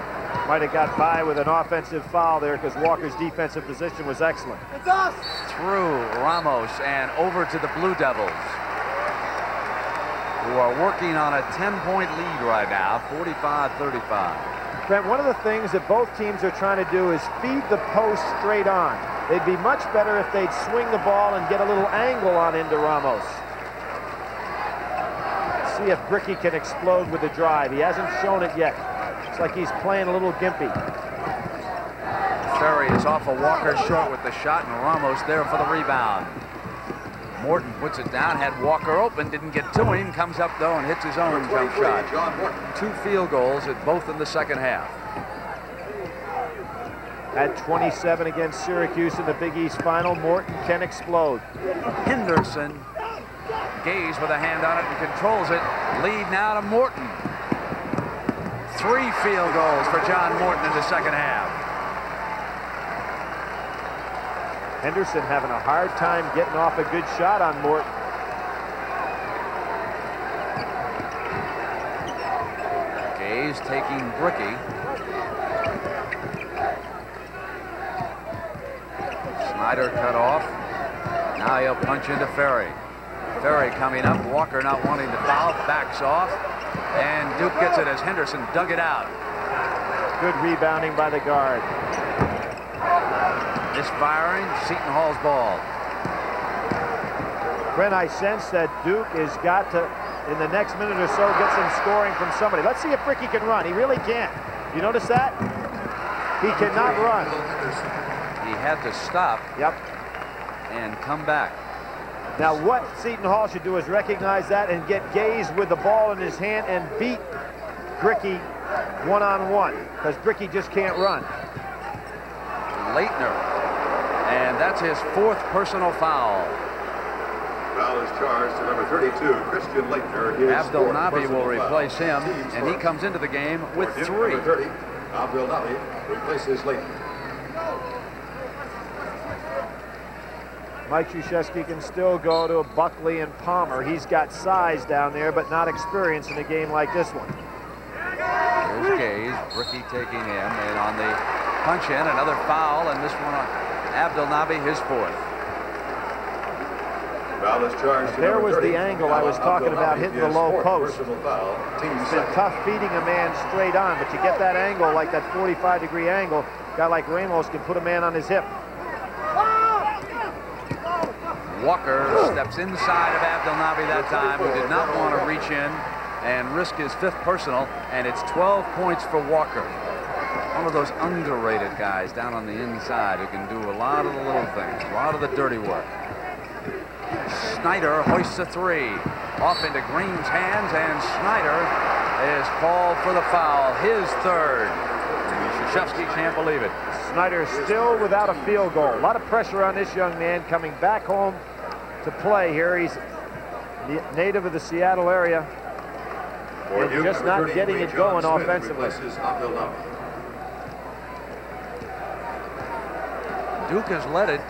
Might have got by with an offensive foul there because Walker's defensive position was excellent. It's us. Through Ramos and over to the Blue Devils, who are working on a 10-point lead right now, 45-35. Brent, one of the things that both teams are trying to do is feed the post straight on. They'd be much better if they'd swing the ball and get a little angle on into Ramos. Let's see if Bricky can explode with the drive. He hasn't shown it yet. It's like he's playing a little gimpy. Ferry is off of Walker short with the shot, and Ramos there for the rebound. Morton puts it down, had Walker open, didn't get to him, comes up though and hits his own jump shot. 2 field goals at both in the second half. At 27 against Syracuse in the Big East final, Morton can explode. Henderson, Gaze with a hand on it and controls it. Lead now to Morton. 3 field goals for John Morton in the second half. Henderson having a hard time getting off a good shot on Morton. Gaze taking Bricky. Snyder cut off. Now he'll punch into Ferry. Ferry coming up. Walker not wanting to foul. Backs off. And Duke gets it as Henderson dug it out. Good rebounding by the guard. Misfiring. Seton Hall's ball. Brent, I sense that Duke has got to, in the next minute or so, get some scoring from somebody. Let's see if Ricky can run. He really can't. You notice that? He cannot run. He had to stop. Yep. And come back. Now what Seton Hall should do is recognize that and get Gaze with the ball in his hand and beat Bricky one-on-one, because Bricky just can't run. Leitner, and that's his 4th personal foul. Foul is charged to number 32, Christian Leitner. Abdel Nabi will replace him, and he comes into the game with 3. Number 30, Abdel Nabi replaces Leitner. Mike Krzyzewski can still go to Buckley and Palmer. He's got size down there, but not experience in a game like this one. Here's Gaze, Bricky taking him, and on the punch in, another foul, and this one on Abdel Nabi, his 4th. Foul is charged to There number was 30, the angle I was talking about, hitting the low post. Personal foul, team It's been second. tough feeding a man straight on, but you get that angle, like that 45-degree angle, a guy like Ramos can put a man on his hip. Walker steps inside of Abdel Nabi that time, who did not want to reach in and risk his 5th personal, and it's 12 points for Walker. One of those underrated guys down on the inside who can do a lot of the little things, a lot of the dirty work. Snyder hoists a 3. Off into Green's hands, and Snyder is called for the foul, his 3rd. Krzyzewski can't believe it. Snyder still without a field goal. A lot of pressure on this young man coming back home to play here. He's native of the Seattle area For and Duke, just number not 30, getting it John going Smith offensively. replaces Abdel Nabi. Duke has led it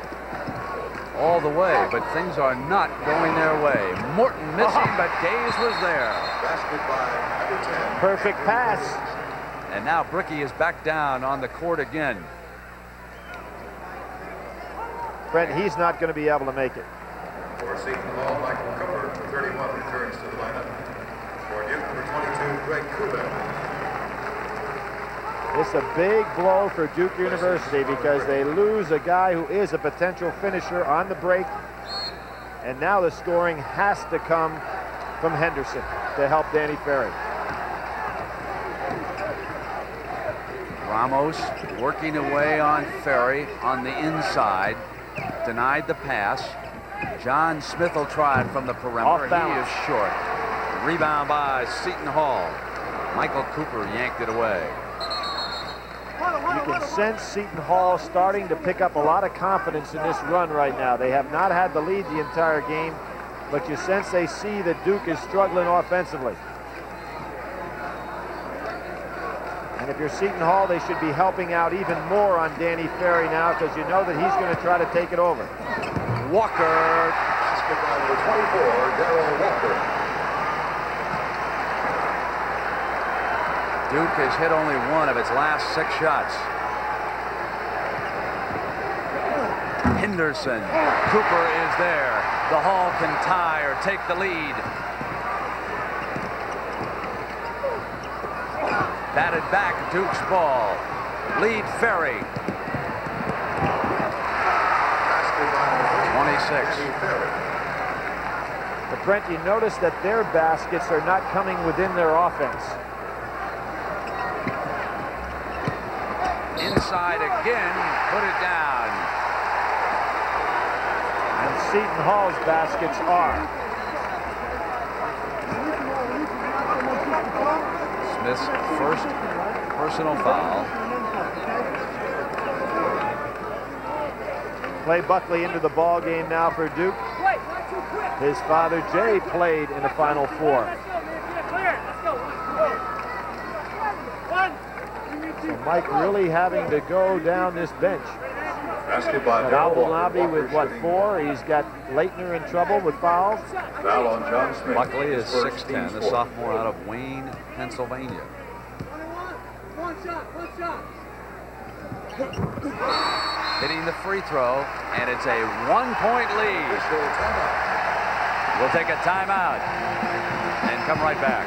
all the way, but things are not going their way. Morton missing, but Gaze was there. Basket by number 10. Perfect pass. And now Bricky is back down on the court again. Brent, he's not going to be able to make it. For Seton Hall, Michael Cooper, number 31, returns to the lineup. For Duke, number 22, Greg Kuban. It's a big blow for Duke University because they lose a guy who is a potential finisher on the break. And now the scoring has to come from Henderson to help Danny Ferry. Ramos working away on Ferry on the inside. Denied the pass. John Smith will try it from the perimeter. He is short. Rebound by Seton Hall. Michael Cooper yanked it away. You can sense Seton Hall starting to pick up a lot of confidence in this run right now. They have not had the lead the entire game, but you sense they see that Duke is struggling offensively. And if you're Seton Hall, they should be helping out even more on Danny Ferry now, because you know that he's going to try to take it over. Walker. Basket by number 24, Darrell Walker. Duke has hit only one of its last 6 shots. Henderson. Cooper is there. The Hall can tie or take the lead. Batted back, Duke's ball. Lead Ferry. 26. But Brent, you notice that their baskets are not coming within their offense. Inside again, put it down. And Seton Hall's baskets are. Smith's first personal foul. Clay Buckley into the ball game now for Duke. His father Jay played in the Final Four. So Mike really having to go down this bench. Basketball. Al-Nabi with what, 4? He's got Leitner in trouble with fouls. Foul on John Smith. Buckley is His first 6'10", the team's sophomore out of Wayne, Pennsylvania. One shot. Hitting the free throw, and it's a 1-point lead. We'll take a timeout and come right back.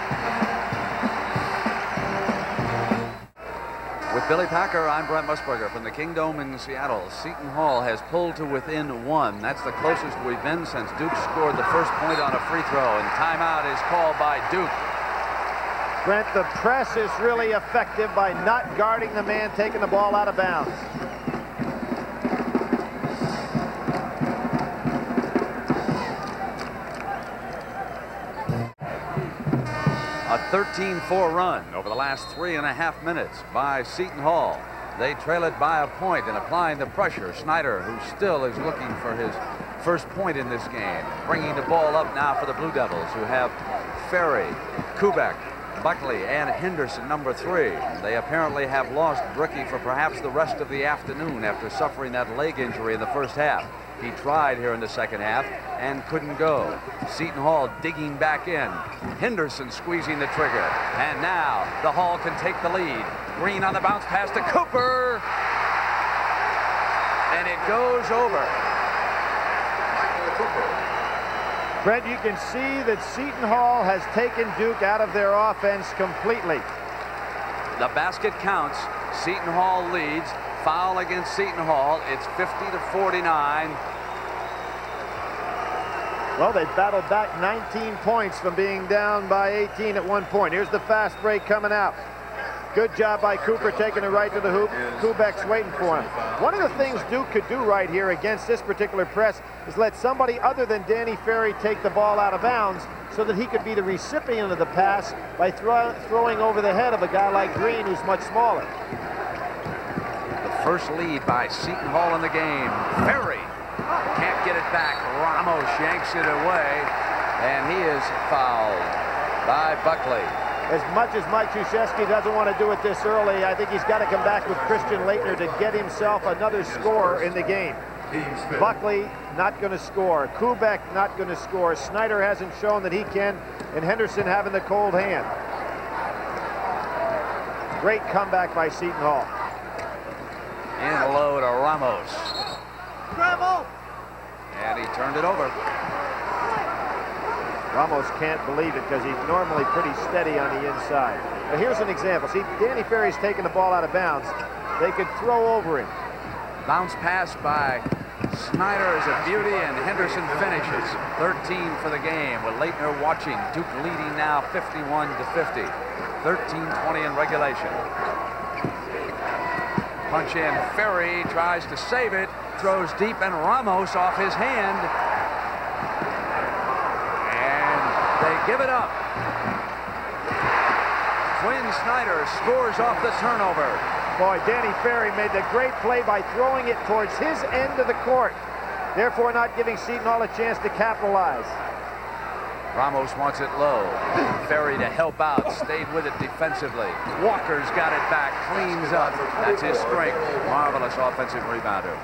With Billy Packer, I'm Brent Musburger from the Kingdome in Seattle. Seton Hall has pulled to within 1. That's the closest we've been since Duke scored the first point on a free throw, and timeout is called by Duke. Brent, the press is really effective by not guarding the man taking the ball out of bounds. A 13-4 run over the last 3.5 minutes by Seton Hall. They trail it by a point and applying the pressure. Snyder, who still is looking for his first point in this game, bringing the ball up now for the Blue Devils, who have Ferry, Kubek, Buckley, and Henderson, number 3. They apparently have lost Bricky for perhaps the rest of the afternoon after suffering that leg injury in the first half. He tried here in the second half and couldn't go. Seton Hall digging back in. Henderson squeezing the trigger. And now the Hall can take the lead. Green on the bounce pass to Cooper. And it goes over. Brent, you can see that Seton Hall has taken Duke out of their offense completely. The basket counts. Seton Hall leads. Foul against Seton Hall. It's 50-49. Well, they battled back 19 points from being down by 18 at one point. Here's the fast break coming out. Good job by Cooper taking it right to the hoop. Kubek's waiting for him. One of the things Duke could do right here against this particular press is let somebody other than Danny Ferry take the ball out of bounds so that he could be the recipient of the pass by throwing over the head of a guy like Green, who's much smaller. First lead by Seton Hall in the game. Ferry can't get it back. Ramos yanks it away, and he is fouled by Buckley. As much as Mike Krzyzewski doesn't want to do it this early, I think he's got to come back with Christian Leitner to get himself another score in the game. Buckley not going to score. Kubek not going to score. Snyder hasn't shown that he can, and Henderson having the cold hand. Great comeback by Seton Hall. In low to Ramos. Travel. And he turned it over. Ramos can't believe it because he's normally pretty steady on the inside. But here's an example. See, Danny Ferry's taking the ball out of bounds. They could throw over him. Bounce pass by Snyder is a beauty, and Henderson finishes. 13 for the game with Leitner watching. Duke leading now 51-50. 13-20 in regulation. Punch in. Ferry tries to save it, throws deep, and Ramos off his hand. And they give it up. Quinn Snyder scores off the turnover. Boy, Danny Ferry made the great play by throwing it towards his end of the court, therefore not giving Seton Hall a chance to capitalize. Ramos wants it low. Ferry to help out, stayed with it defensively. Walker's got it back, cleans up. That's his strength. Marvelous offensive rebounder.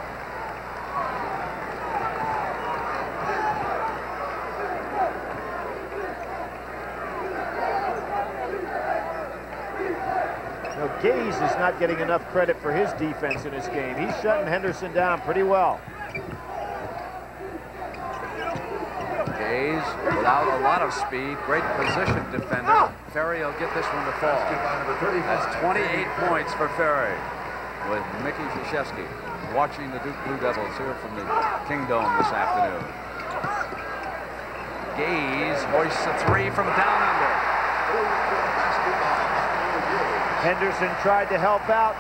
Now, Gaze is not getting enough credit for his defense in this game. He's shutting Henderson down pretty well. Gaze without a lot of speed, great position defender. Ferry will get this one to fall. That's 28 points for Ferry with Mickey Krzyzewski watching the Duke Blue Devils here from the Kingdome this afternoon. Gaze hoists a three from down under. Henderson tried to help out.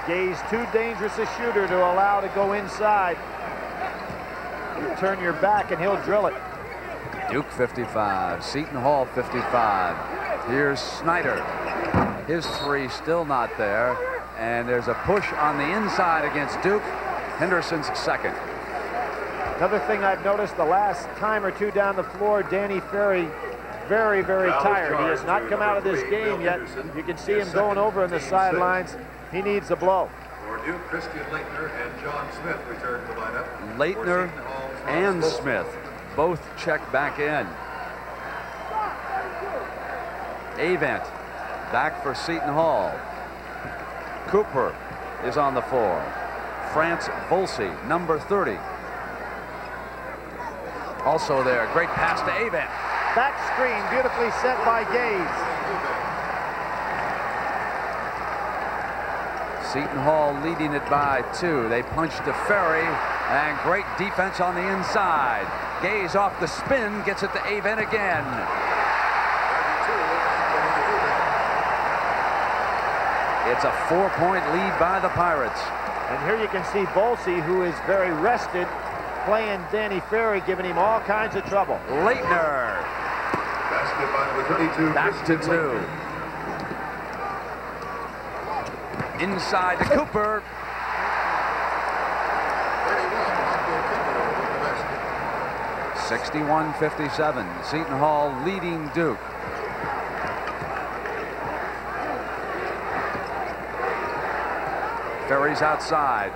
Gaze too dangerous a shooter to allow to go inside. You turn your back and he'll drill it. Duke 55, Seton Hall 55. Here's Snyder. His three still not there. And there's a push on the inside against Duke. Henderson's second. Another thing I've noticed the last time or two down the floor, Danny Ferry very, very tired. He has not come out of this game yet. You can see him going over on the sidelines. He needs a blow. For Duke, Christian Leitner and John Smith return to the lineup. Leitner and Smith both check back in. Avent back for Seton Hall. Cooper is on the floor. France Volsey, number 30. Also there, great pass to Avent. Back screen beautifully set by Gaze. Seton Hall leading it by 2. They punch to Ferry, and great defense on the inside. Gaze off the spin, gets it to Avent again. It's a 4-point lead by the Pirates. And here you can see Volsey, who is very rested, playing Danny Ferry, giving him all kinds of trouble. Leitner. Basket by number 32. Back to 2. Inside to Cooper. 61-57. Seton Hall leading Duke. Ferry's outside.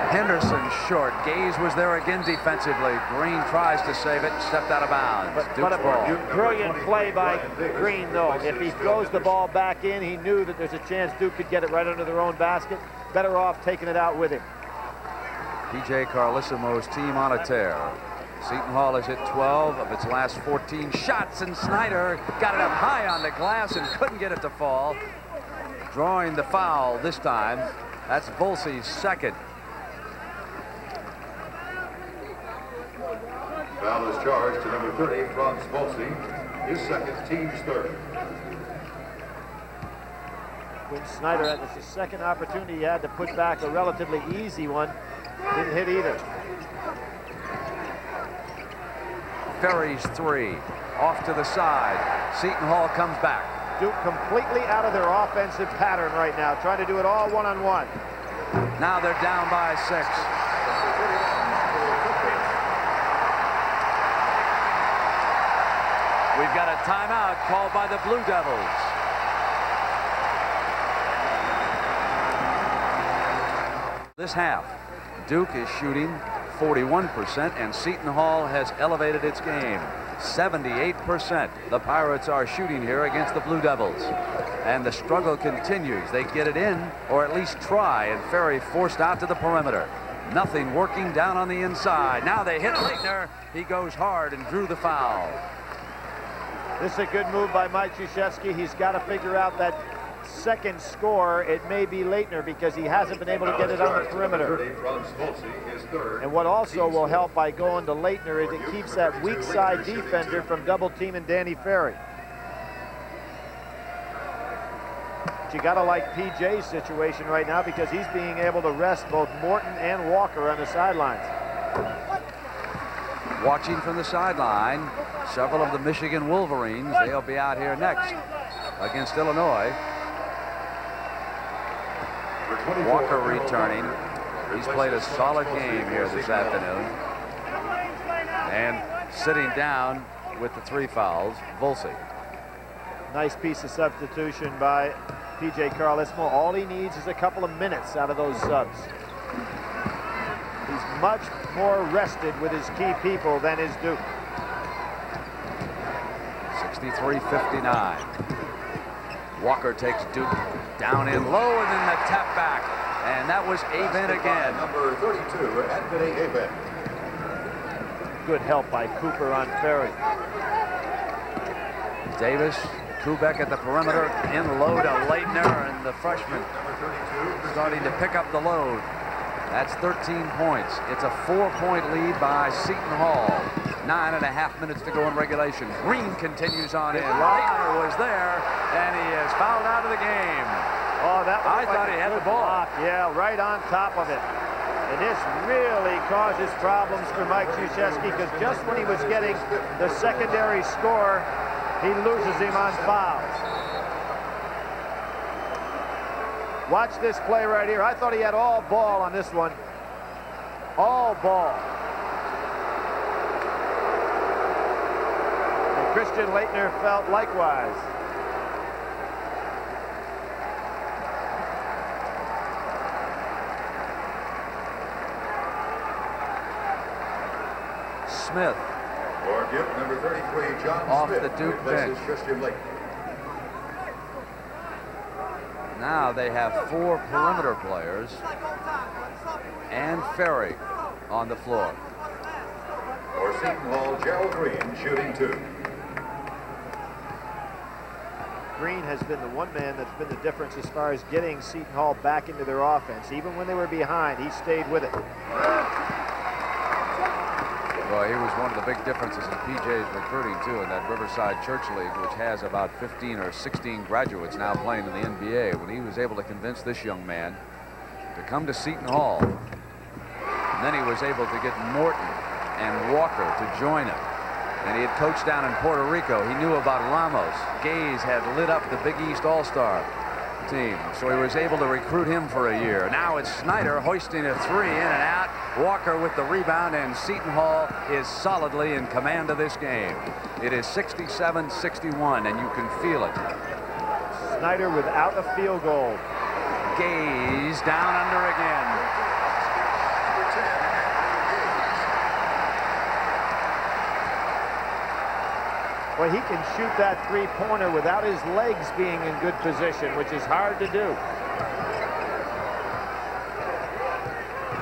Henderson short. Gaze was there again defensively. Green tries to save it, stepped out of bounds. But a ball. brilliant play by Green, though. If he throws the ball back in, he knew that there's a chance Duke could get it right under their own basket. Better off taking it out with him. P.J. Carlissimo's team on a tear. Seton Hall has hit 12 of its last 14 shots, and Snyder got it up high on the glass and couldn't get it to fall. Drawing the foul this time. That's Volsey's second. Foul is charged to number 30, Franz Volsey. His second, team's third. When Snyder had this second opportunity, he had to put back a relatively easy one. Didn't hit either. Ferry's three. Off to the side. Seton Hall comes back. Duke completely out of their offensive pattern right now, trying to do it all one-on-one. Now they're down by 6. We've got a timeout called by the Blue Devils. This half, Duke is shooting 41%, and Seton Hall has elevated its game. 78% the Pirates are shooting here against the Blue Devils. And the struggle continues. They get it in, or at least try, and Ferry forced out to the perimeter. Nothing working down on the inside. Now they hit Leitner. He goes hard and drew the foul. This is a good move by Mike Krzyzewski. He's got to figure out that second score. It may be Leitner because he hasn't been able to get it on the perimeter. And what also will help by going to Leitner is it keeps that weak side defender from double teaming Danny Ferry. But you got to like PJ's situation right now because he's being able to rest both Morton and Walker on the sidelines. Watching from the sideline, several of the Michigan Wolverines. They'll be out here next against Illinois. Walker returning. He's played a solid game here this afternoon. And sitting down with the 3 fouls, Volsey. Nice piece of substitution by P.J. Carlissimo. All he needs is a couple of minutes out of those subs. He's much more rested with his key people than is Duke. 63-59. Walker takes Duke down in low, and then the tap back. And that was Avent again. Number 32, Anthony Avent. Good help by Cooper on Ferry. Davis, Kubek at the perimeter, in low to Leitner, and the freshman starting to pick up the load. That's 13 points. It's a 4-point lead by Seton Hall. 9.5 minutes to go in regulation. Green continues on in. Leitner was there, and he is fouled out of the game. Oh, that was I thought he had the ball. block. Yeah, right on top of it. And this really causes problems for Mike Krzyzewski, because just when he was getting the secondary score, he loses him on fouls. Watch this play right here. I thought he had all ball on this one. All ball. And Christian Leitner felt likewise. Smith For Duke, number 33, John off Smith. the Duke replaces bench. Christian Lake. Now they have 4 perimeter players and Ferry on the floor. For Seton Hall, Gerald Green shooting 2. Green has been the one man that's been the difference as far as getting Seton Hall back into their offense. Even when they were behind, he stayed with it. Well, he was one of the big differences in PJ's recruiting, too, in that Riverside Church League, which has about 15 or 16 graduates now playing in the NBA. When he was able to convince this young man to come to Seton Hall, and then he was able to get Morton and Walker to join him. And he had coached down in Puerto Rico. He knew about Ramos. Gaze had lit up the Big East All-Star team, so he was able to recruit him for a year. Now it's Snyder hoisting a 3 in and out. Walker with the rebound, and Seton Hall is solidly in command of this game. It is 67-61, and you can feel it. Snyder without a field goal. Gaze down under again. Number 10, Well, he can shoot that three-pointer without his legs being in good position, which is hard to do.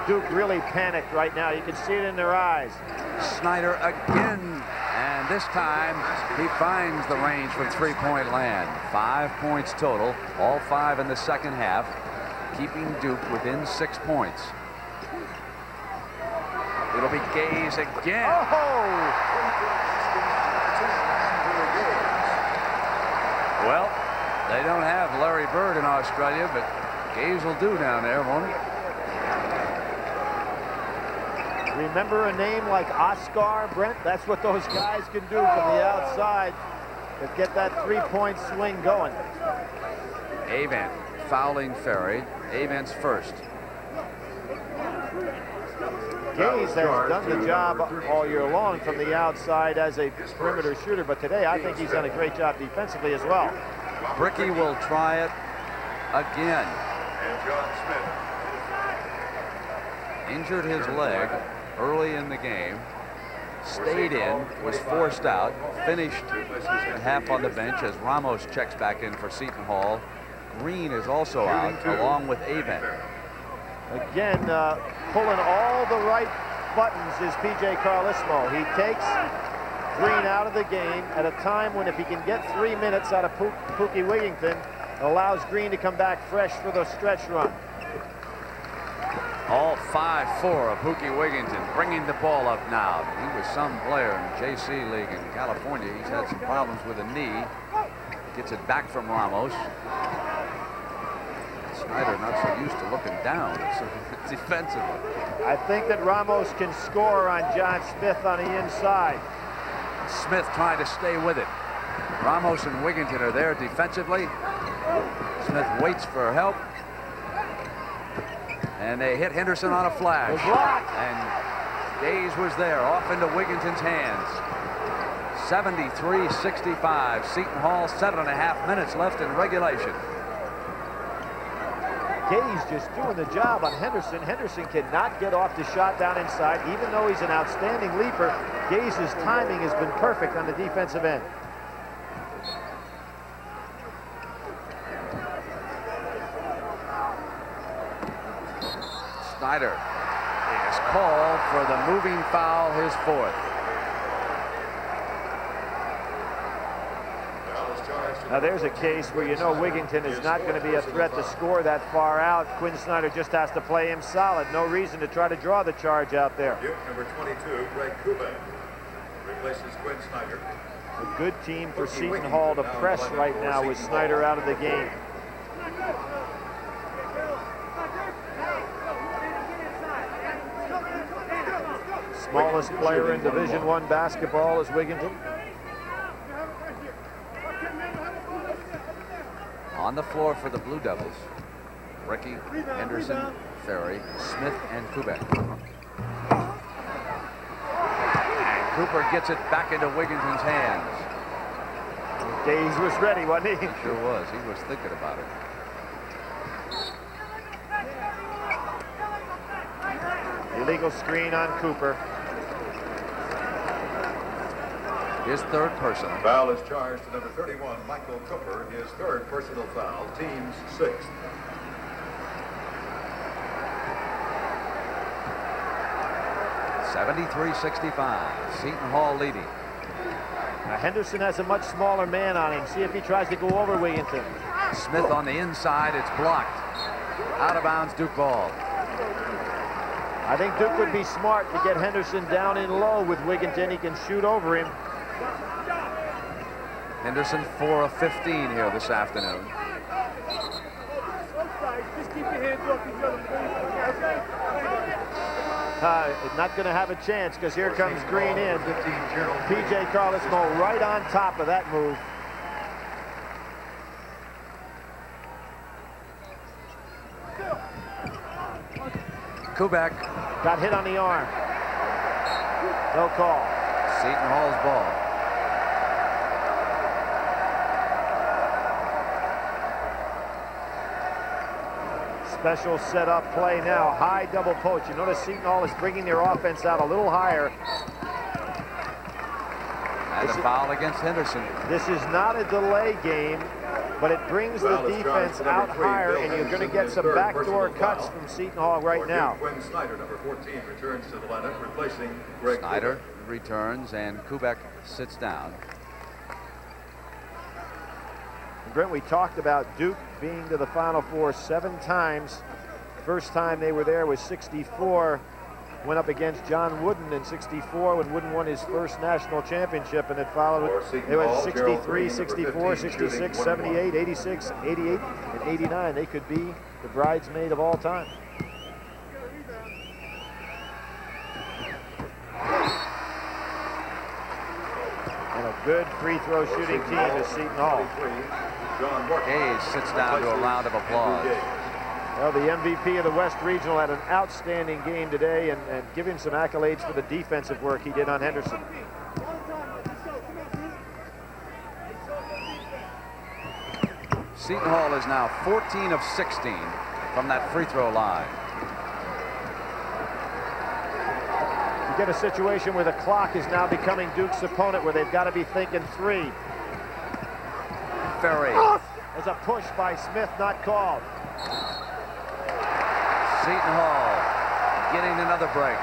Duke really panicked right now. You can see it in their eyes. Snyder again, and this time he finds the range from three-point land. 5 points total, all 5 in the second half, keeping Duke within 6 points. It'll be Gaze again. Oh! Well, they don't have Larry Bird in Australia, but Gaze will do down there, won't he? Remember a name like Oscar, Brent? That's what those guys can do from the outside to get that three-point swing going. Avent fouling Ferry. Avent's first. Gaze has done the job all year long from the outside as a perimeter shooter, but today I think he's done a great job defensively as well. Bricky will try it again. And John Smith. Injured his leg early in the game. Stayed in, was forced out, finished half on the bench as Ramos checks back in for Seton Hall. Green is also out, along with Avent. Again, pulling all the right buttons is P.J. Carlesimo. He takes Green out of the game at a time when if he can get 3 minutes out of Pookie Wigington, it allows Green to come back fresh for the stretch run. All 5'4" of Pookie Wigington bringing the ball up now. He was some player in the JC League in California. He's had some problems with a knee. Gets it back from Ramos. Snyder not so used to looking down defensively. I think that Ramos can score on John Smith on the inside. Smith trying to stay with it. Ramos and Wigington are there defensively. Smith waits for help. And they hit Henderson on a flash. And Gaze was there, off into Wigington's hands. 73-65. Seton Hall, 7.5 minutes left in regulation. Gaze just doing the job on Henderson. Henderson cannot get off the shot down inside. Even though he's an outstanding leaper, Gaze's timing has been perfect on the defensive end. Snyder is called for the moving foul, his 4th. Now there's a case where you know Wigginton is not going to be a threat to score that far out. Quinn Snyder just has to play him solid. No reason to try to draw the charge out there. Number 22, Greg Kubek, replaces Quinn Snyder. A good team for Seton Hall to press right now with Snyder out of the game. Smallest player in Division I basketball is Wigginton. On the floor for the Blue Devils, Ricky, Henderson, Ferry, Smith, and Kubek. And Cooper gets it back into Wigginton's hands. Days was ready, wasn't he? He sure was. He was thinking about it. Illegal screen on Cooper. His 3rd personal. Foul is charged to number 31, Michael Cooper, his 3rd personal foul, team's 6th. (73-65). Seton Hall leading. Now Henderson has a much smaller man on him. See if he tries to go over Wigginton. Smith on the inside. It's blocked. Out of bounds, Duke ball. I think Duke would be smart to get Henderson down in low with Wigginton. He can shoot over him. Henderson 4 of 15 here this afternoon. Just keep your hands off each other, please. Not going to have a chance because here comes Green in. P.J. Carlesmo right on top of that move. Kubek. Got hit on the arm. No call. Seton Hall's ball. Special setup play now. High double poach. You notice Seton Hall is bringing their offense out a little higher. And a foul against Henderson. This is not a delay game, but it brings the defense out higher, and you're going to get some backdoor cuts from Seton Hall right now. Quinn Snyder, number 14, returns to the lineup, replacing Greg Snyder returns, and Kubek sits down. Brent, we talked about Duke being to the Final Four 7 times. First time they were there was 64. Went up against John Wooden in 64 when Wooden won his first national championship, and it followed. It was 63, 64, 66, 78, 86, 88, and 89. They could be the bridesmaid of all time. And a good free throw shooting team is Seton Hall. Hayes sits down to a round of applause. Well, the MVP of the West Regional had an outstanding game today, and give him some accolades for the defensive work he did on Henderson. Seton Hall is now 14 of 16 from that free throw line. You get a situation where the clock is now becoming Duke's opponent, where they've got to be thinking 3. Ferry. There's a push by Smith, not called. Seton Hall getting another break.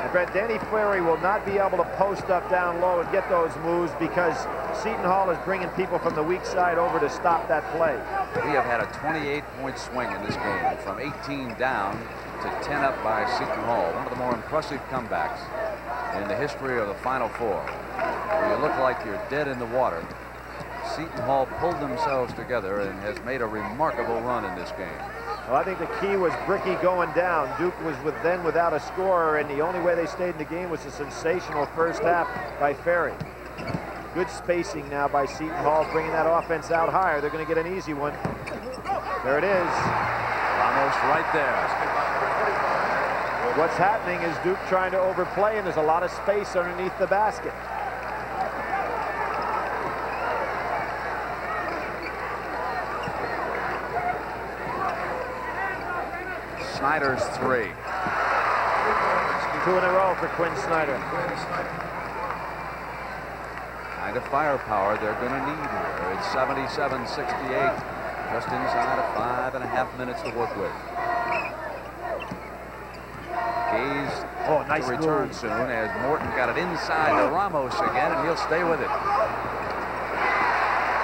And Brett, Danny Ferry will not be able to post up down low and get those moves because Seton Hall is bringing people from the weak side over to stop that play. We have had a 28-point swing in this game, from 18 down to 10 up by Seton Hall. One of the more impressive comebacks in the history of the Final Four. Where you look like you're dead in the water. Seton Hall pulled themselves together and has made a remarkable run in this game. Well, I think the key was Bricky going down. Duke was then without a scorer, and the only way they stayed in the game was a sensational first half by Ferry. Good spacing now by Seton Hall, bringing that offense out higher. They're going to get an easy one. There it is. Almost right there. What's happening is Duke trying to overplay, and there's a lot of space underneath the basket. Snyder's 3. 2 in a row for Quinn Snyder. kind of firepower they're going to need here. It's 77-68, just inside of 5.5 minutes to work with. Gaze nice to return move. soon as Morton got it inside to Ramos again, and he'll stay with it.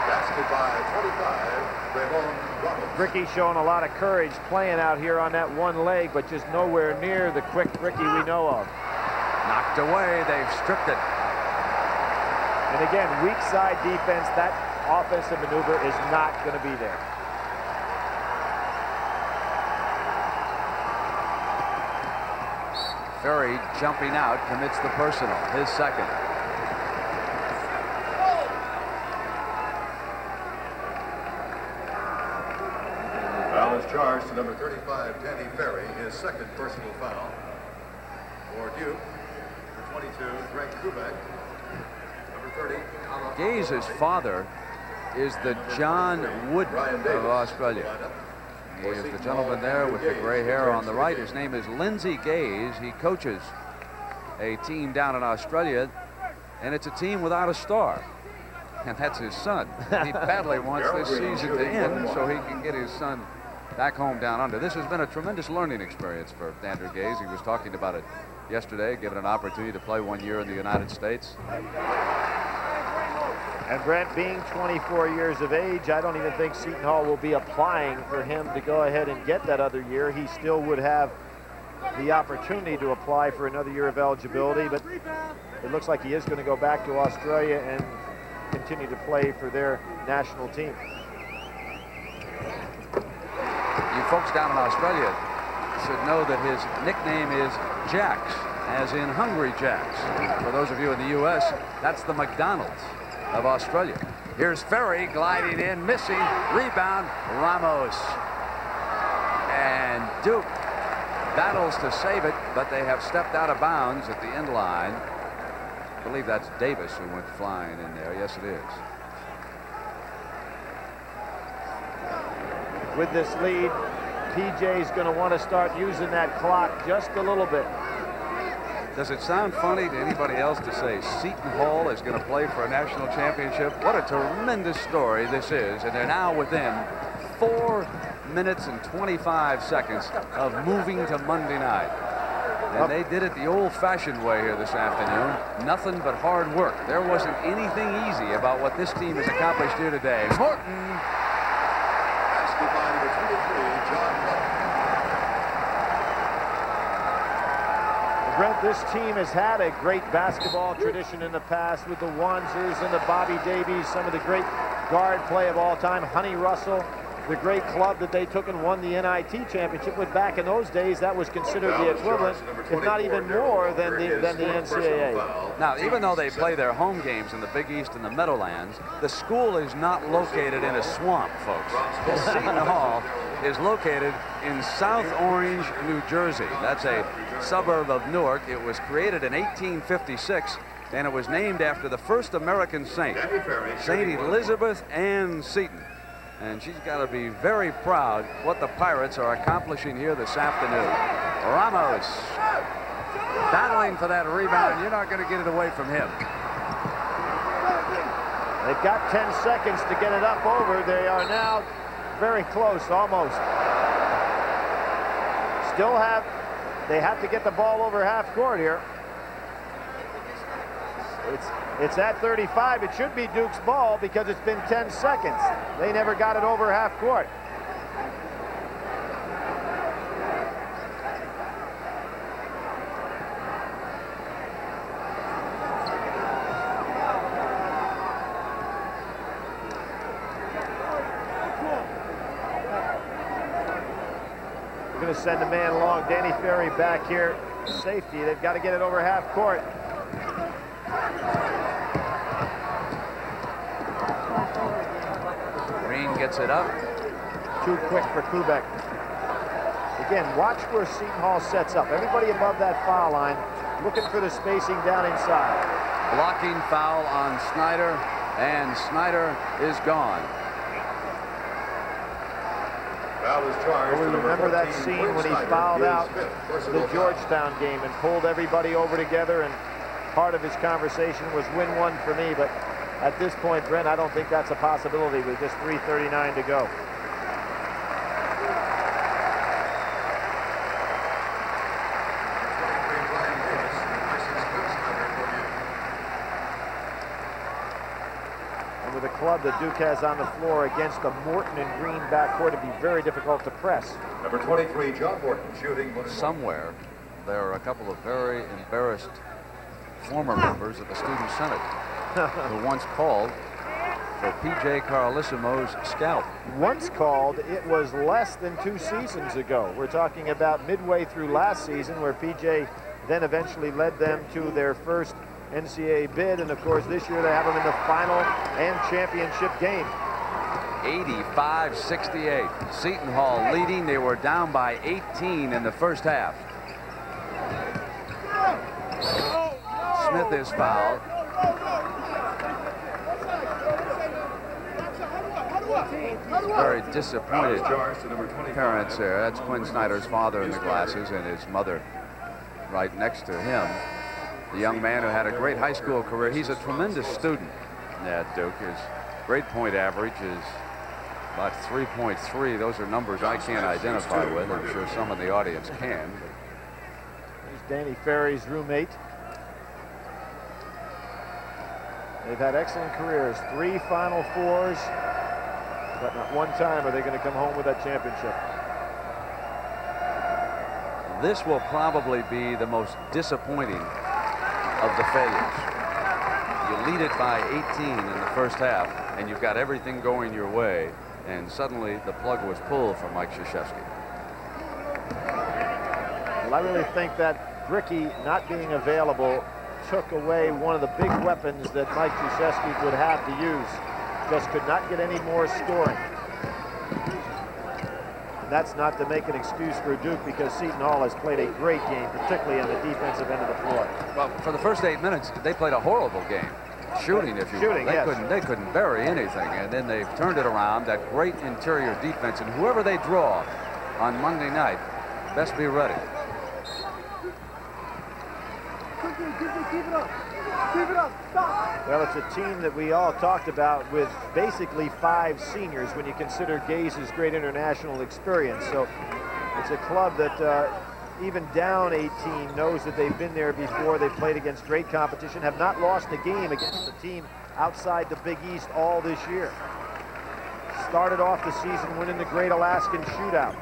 Basket by 25, Ramon Ramos. Ricky showing a lot of courage playing out here on that one leg, but just nowhere near the quick Ricky we know of. Knocked away, they've stripped it. And again, weak side defense, that offensive maneuver is not going to be there. Ferry jumping out commits the personal, his second. Foul is charged to number 35, Danny Ferry, his second personal foul. For Duke, number 22, Greg Kubek. Number 30, Alan Gaze's father is the John Wooden of Australia. He is the gentleman there with the gray hair on the right. His name is Lindsay Gaze. He coaches a team down in Australia, and it's a team without a star. And that's his son. He badly wants this season to end so he can get his son back home down under. This has been a tremendous learning experience for Andrew Gaze. He was talking about it yesterday, given an opportunity to play 1 year in the United States. And Brent, being 24 years of age, I don't even think Seton Hall will be applying for him to go ahead and get that other year. He still would have the opportunity to apply for another year of eligibility, but it looks like he is going to go back to Australia and continue to play for their national team. You folks down in Australia should know that his nickname is Jacks, as in Hungry Jacks. For those of you in the U.S., that's the McDonald's of Australia. Here's Ferry gliding in, missing, rebound, Ramos. And Duke battles to save it, but they have stepped out of bounds at the end line. I believe that's Davis who went flying in there. Yes, it is. With this lead, PJ's going to want to start using that clock just a little bit. Does it sound funny to anybody else to say Seton Hall is going to play for a national championship? What a tremendous story this is, and they're now within 4 minutes and 25 seconds of moving to Monday night. And they did it the old-fashioned way here this afternoon. Nothing but hard work. There wasn't anything easy about what this team has accomplished here today. Morton. Basket by number 23, John Morton. Brent, this team has had a great basketball tradition in the past with the Wanzers and the Bobby Davies, some of the great guard play of all time, Honey Russell, the great club that they took and won the NIT championship with. Back in those days, that was considered the equivalent, if not even more, than the NCAA. Now, even though they play their home games in the Big East and the Meadowlands, the school is not located in a swamp, folks. Seton Hall is located in South Orange, New Jersey. That's a suburb of Newark. It was created in 1856, and it was named after the first American saint, Saint Elizabeth Ann Seton. And she's got to be very proud what the Pirates are accomplishing here this afternoon. Ramos battling for that rebound. You're not going to get it away from him. They've got 10 seconds to get it up over. They are now very close, almost. They have to get the ball over half court here. It's at 35. It should be Duke's ball because it's been 10 seconds. They never got it over half court. We're going to send a man along. Danny Ferry back here. Safety. They've got to get it over half court. Green gets it up. Too quick for Kubek. Again, watch where Seton Hall sets up. Everybody above that foul line looking for the spacing down inside. Blocking foul on Snyder, and Snyder is gone. Foul is charged. Well, we remember that scene when he fouled out the Georgetown game and pulled everybody over together, and part of his conversation was win one for me, but At this point, Brent, I don't think that's a possibility with just 3:39 to go. And with the club that Duke has on the floor against the Morton and Green backcourt, it'd be very difficult to press. Number 23, John Morton, shooting 1-1. Somewhere there are a couple of very embarrassed former members of the Student Senate who once called for P.J. Carlissimo's scalp. Once called, it was less than 2 seasons ago. We're talking about midway through last season, where P.J. then eventually led them to their first NCAA bid, and of course this year they have them in the final and championship game. 85-68. Seton Hall leading. They were down by 18 in the first half. Smith is fouled. Very disappointed parents there. That's Quinn Snyder's father in the glasses and his mother right next to him. The young man who had a great high school career. He's a tremendous student at Duke. His grade point average is about 3.3. Those are numbers I can't identify with. I'm sure some of the audience can. Here's Danny Ferry's roommate. They've had excellent careers, 3 Final Fours, but not one time are they going to come home with that championship. This will probably be the most disappointing of the failures. You lead it by 18 in the first half, and you've got everything going your way, and suddenly the plug was pulled for Mike Krzyzewski. Well, I really think that Bricky not being available took away one of the big weapons that Mike Krzyzewski would have to use. Just could not get any more scoring. And that's not to make an excuse for Duke, because Seton Hall has played a great game, particularly on the defensive end of the floor. Well, for the first 8 minutes, they played a horrible game. Shooting, if you will. They couldn't bury anything, and then they've turned it around. That great interior defense, and whoever they draw on Monday night, best be ready. Keep it up. Keep it up. Stop. Well, it's a team that we all talked about with basically 5 seniors when you consider Gaze's great international experience. So it's a club that even down 18 knows that they've been there before. They've played against great competition, have not lost a game against a team outside the Big East all this year. Started off the season winning the Great Alaskan Shootout.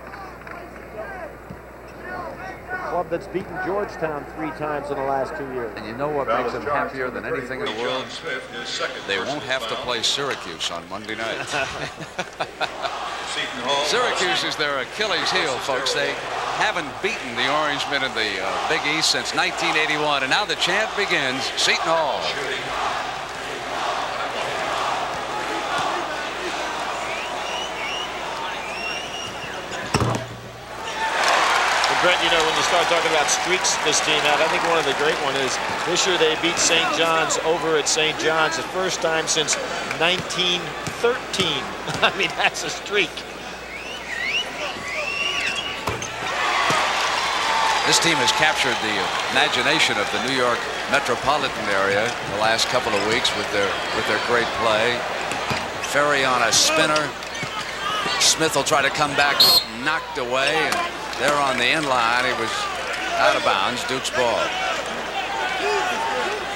Club that's beaten Georgetown 3 times in the last 2 years. And you know what makes them happier than anything in the world? They won't have to play Syracuse on Monday night. Syracuse is their Achilles heel, folks. They haven't beaten the Orangemen in the Big East since 1981, and now the chant begins. Seton Hall. Brent, you know, when you start talking about streaks this team had, I think one of the great ones is this year they beat St. John's over at St. John's, the first time since 1913. I mean, that's a streak. This team has captured the imagination of the New York metropolitan area the last couple of weeks with their great play. Ferry on a spinner. Smith will try to come back, knocked away, and there on the end line, he was out of bounds. Duke's ball.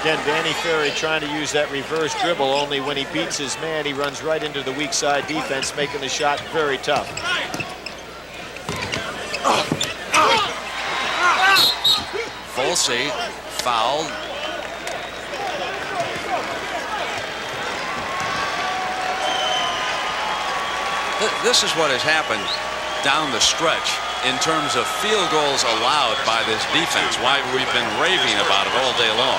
Again, Danny Ferry trying to use that reverse dribble, only when he beats his man, he runs right into the weak side defense, making the shot very tough. Folsey fouled. This is what has happened down the stretch in terms of field goals allowed by this defense. Why we've been raving about it all day long.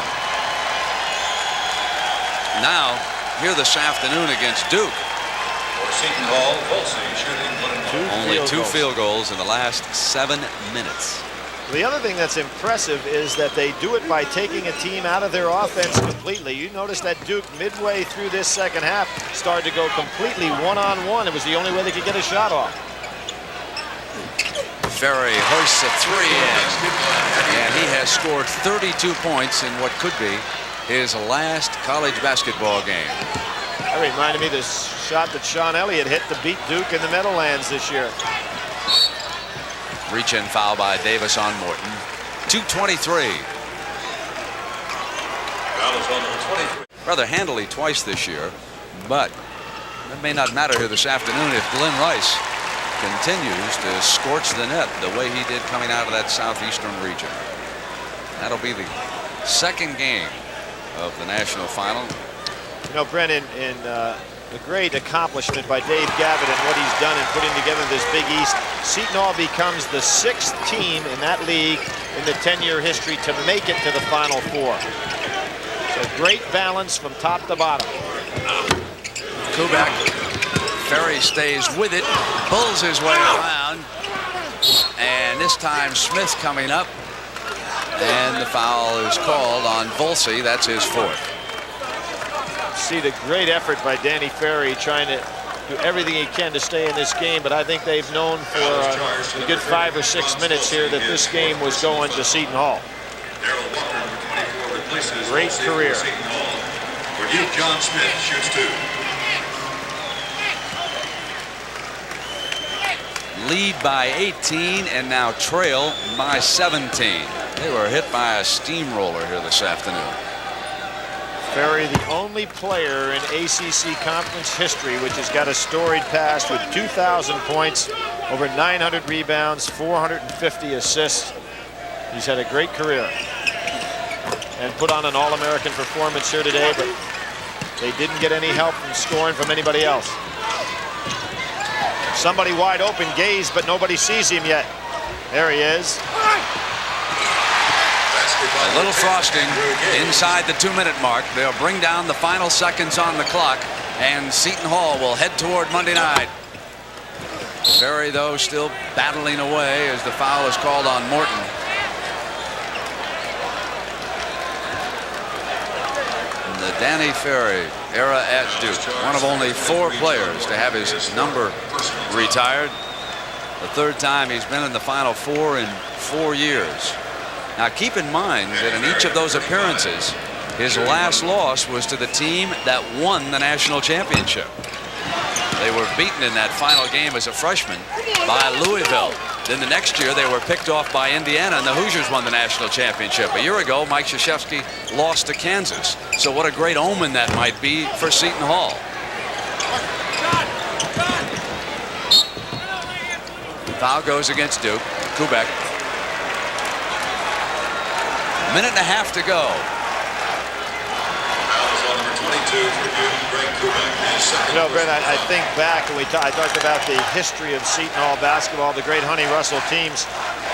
Now, here this afternoon against Duke. For Seton Hall, Folsey shooting 1-1. Only 2 field goals in the last 7 minutes. The other thing that's impressive is that they do it by taking a team out of their offense completely. You notice that Duke, midway through this second half, started to go completely one-on-one. It was the only way they could get a shot off. Ferry hoists a 3 in, and he has scored 32 points in what could be his last college basketball game. That reminded me of the shot that Sean Elliott hit to beat Duke in the Meadowlands this year. Reach-in foul by Davis on Morton. 2:23. Rather handily twice this year, but that may not matter here this afternoon if Glenn Rice continues to scorch the net the way he did coming out of that southeastern region. That'll be the second game of the national final. You know, Brennan, in a great accomplishment by Dave Gavitt and what he's done in putting together this Big East, Seton Hall becomes the 6th team in that league in the 10-year history to make it to the Final Four. So great balance from top to bottom. Kubek. Ferry stays with it, pulls his way around, and this time Smith coming up, and the foul is called on Volsey. That's his 4th. See the great effort by Danny Ferry trying to do everything he can to stay in this game, but I think they've known for a good 5 or 6 minutes here that this game was going to Seton Hall. Great career. For Duke, John Smith shoots 2. Lead by 18 and now trail by 17. They were hit by a steamroller here this afternoon. Ferry, the only player in ACC conference history which has got a storied past with 2,000 points, over 900 rebounds, 450 assists. He's had a great career and put on an All-American performance here today, but they didn't get any help from scoring from anybody else. Somebody wide open, Gaze, but nobody sees him yet. There he is. A little frosting inside the 2-minute mark. They'll bring down the final seconds on the clock, and Seton Hall will head toward Monday night. Ferry, though, still battling away as the foul is called on Morton. In the Danny Ferry era at Duke, one of only 4 players to have his number retired. The 3rd time he's been in the Final Four in 4 years. Now keep in mind that in each of those appearances, his last loss was to the team that won the national championship. They were beaten in that final game as a freshman by Louisville. Then the next year they were picked off by Indiana, and the Hoosiers won the national championship. A year ago, Mike Krzyzewski lost to Kansas. So what a great omen that might be for Seton Hall. Foul goes against Duke. Kubek. Minute and a half to go. You know, Brent, I think back, and I talked about the history of Seton Hall basketball, the great Honey Russell teams.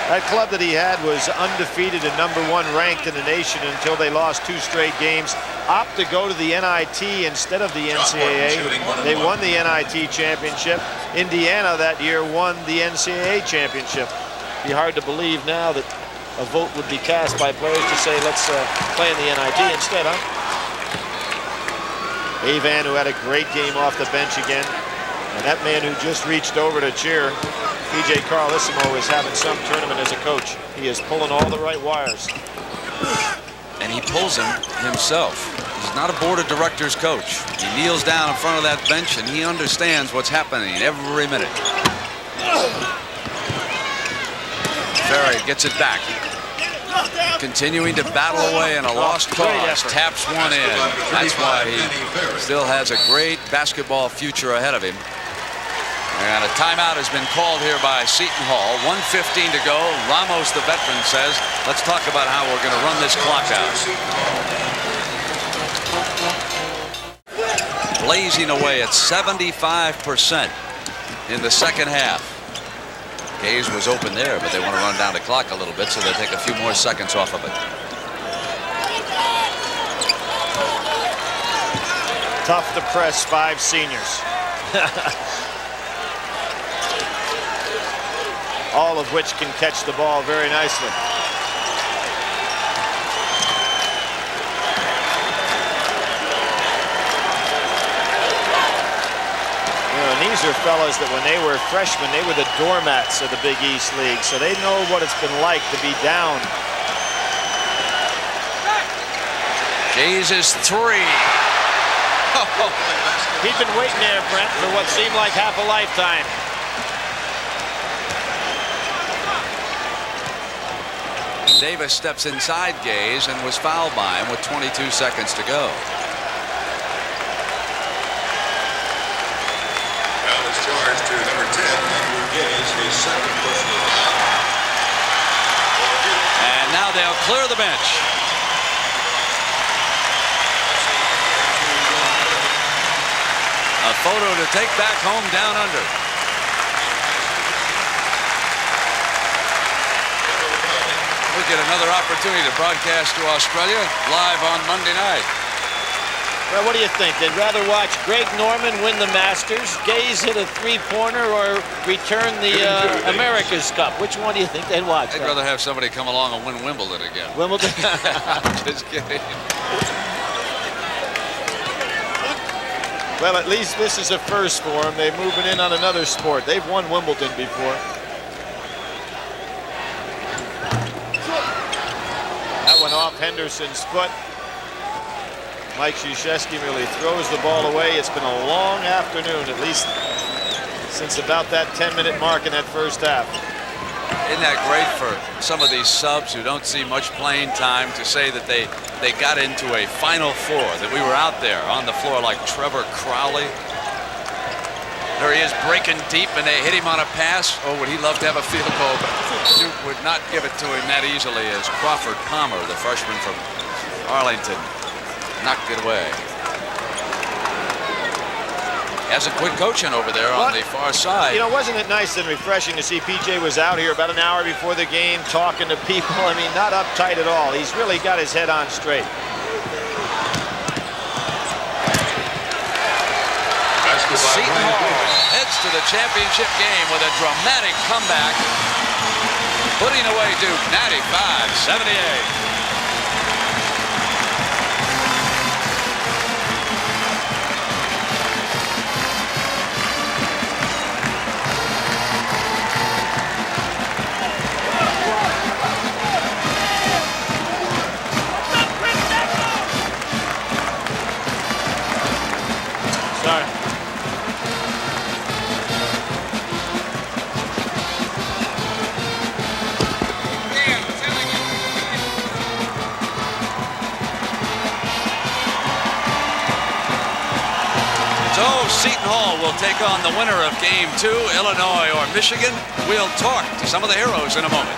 That club that he had was undefeated and #1 ranked in the nation until they lost 2 straight games. Opt to go to the NIT instead of the NCAA. They won the NIT championship. Indiana that year won the NCAA championship. It'd be hard to believe now that a vote would be cast by players to say, let's play in the NIT instead, huh? Avan, who had a great game off the bench again. And that man who just reached over to cheer, PJ Carlissimo, is having some tournament as a coach. He is pulling all the right wires. And he pulls them himself. He's not a board of directors coach. He kneels down in front of that bench and he understands what's happening every minute. Ferry gets it back. Continuing to battle away in a lost cause. Taps one in. That's why he still has a great basketball future ahead of him. And a timeout has been called here by Seton Hall. 1:15 to go. Ramos, the veteran, says, let's talk about how we're going to run this clock out. Blazing away at 75% in the second half. Gaze was open there, but they want to run down the clock a little bit, so they'll take a few more seconds off of it. Tough to press 5 seniors. All of which can catch the ball very nicely. And these are fellas that when they were freshmen, they were the doormats of the Big East League, so they know what it's been like to be down. Gaze is 3. He'd been waiting there, Brent, for what seemed like half a lifetime. Davis steps inside Gaze and was fouled by him with 22 seconds to go. Foul is charged to number 10, Andrew Gaze, his second personal foul. And now they'll clear the bench. A photo to take back home down under. We get another opportunity to broadcast to Australia live on Monday night. Well, what do you think? They'd rather watch Greg Norman win the Masters, Gaze hit a three-pointer, or return the America's Cup? Which one do you think they'd watch? I'd rather have somebody come along and win Wimbledon again. Wimbledon? Just kidding. Well, at least this is a first for them. They're moving in on another sport. They've won Wimbledon before. That went off Henderson's foot. Mike Krzyzewski merely throws the ball away. It's been a long afternoon, at least since about that 10-minute mark in that first half. Isn't that great for some of these subs who don't see much playing time to say that they got into a Final Four, that we were out there on the floor like Trevor Crowley. There he is breaking deep, and they hit him on a pass. Oh, would he love to have a field goal, but Duke would not give it to him that easily as Crawford Palmer, the freshman from Arlington, knocked it away. Has a quick coaching over there on the far side. You know, wasn't it nice and refreshing to see PJ was out here about an hour before the game talking to people? I mean, not uptight at all. He's really got his head on straight. Seton Hall heads to the championship game with a dramatic comeback, putting away Duke 95-78. Sorry. So Seton Hall will take on the winner of Game 2, Illinois or Michigan. We'll talk to some of the heroes in a moment.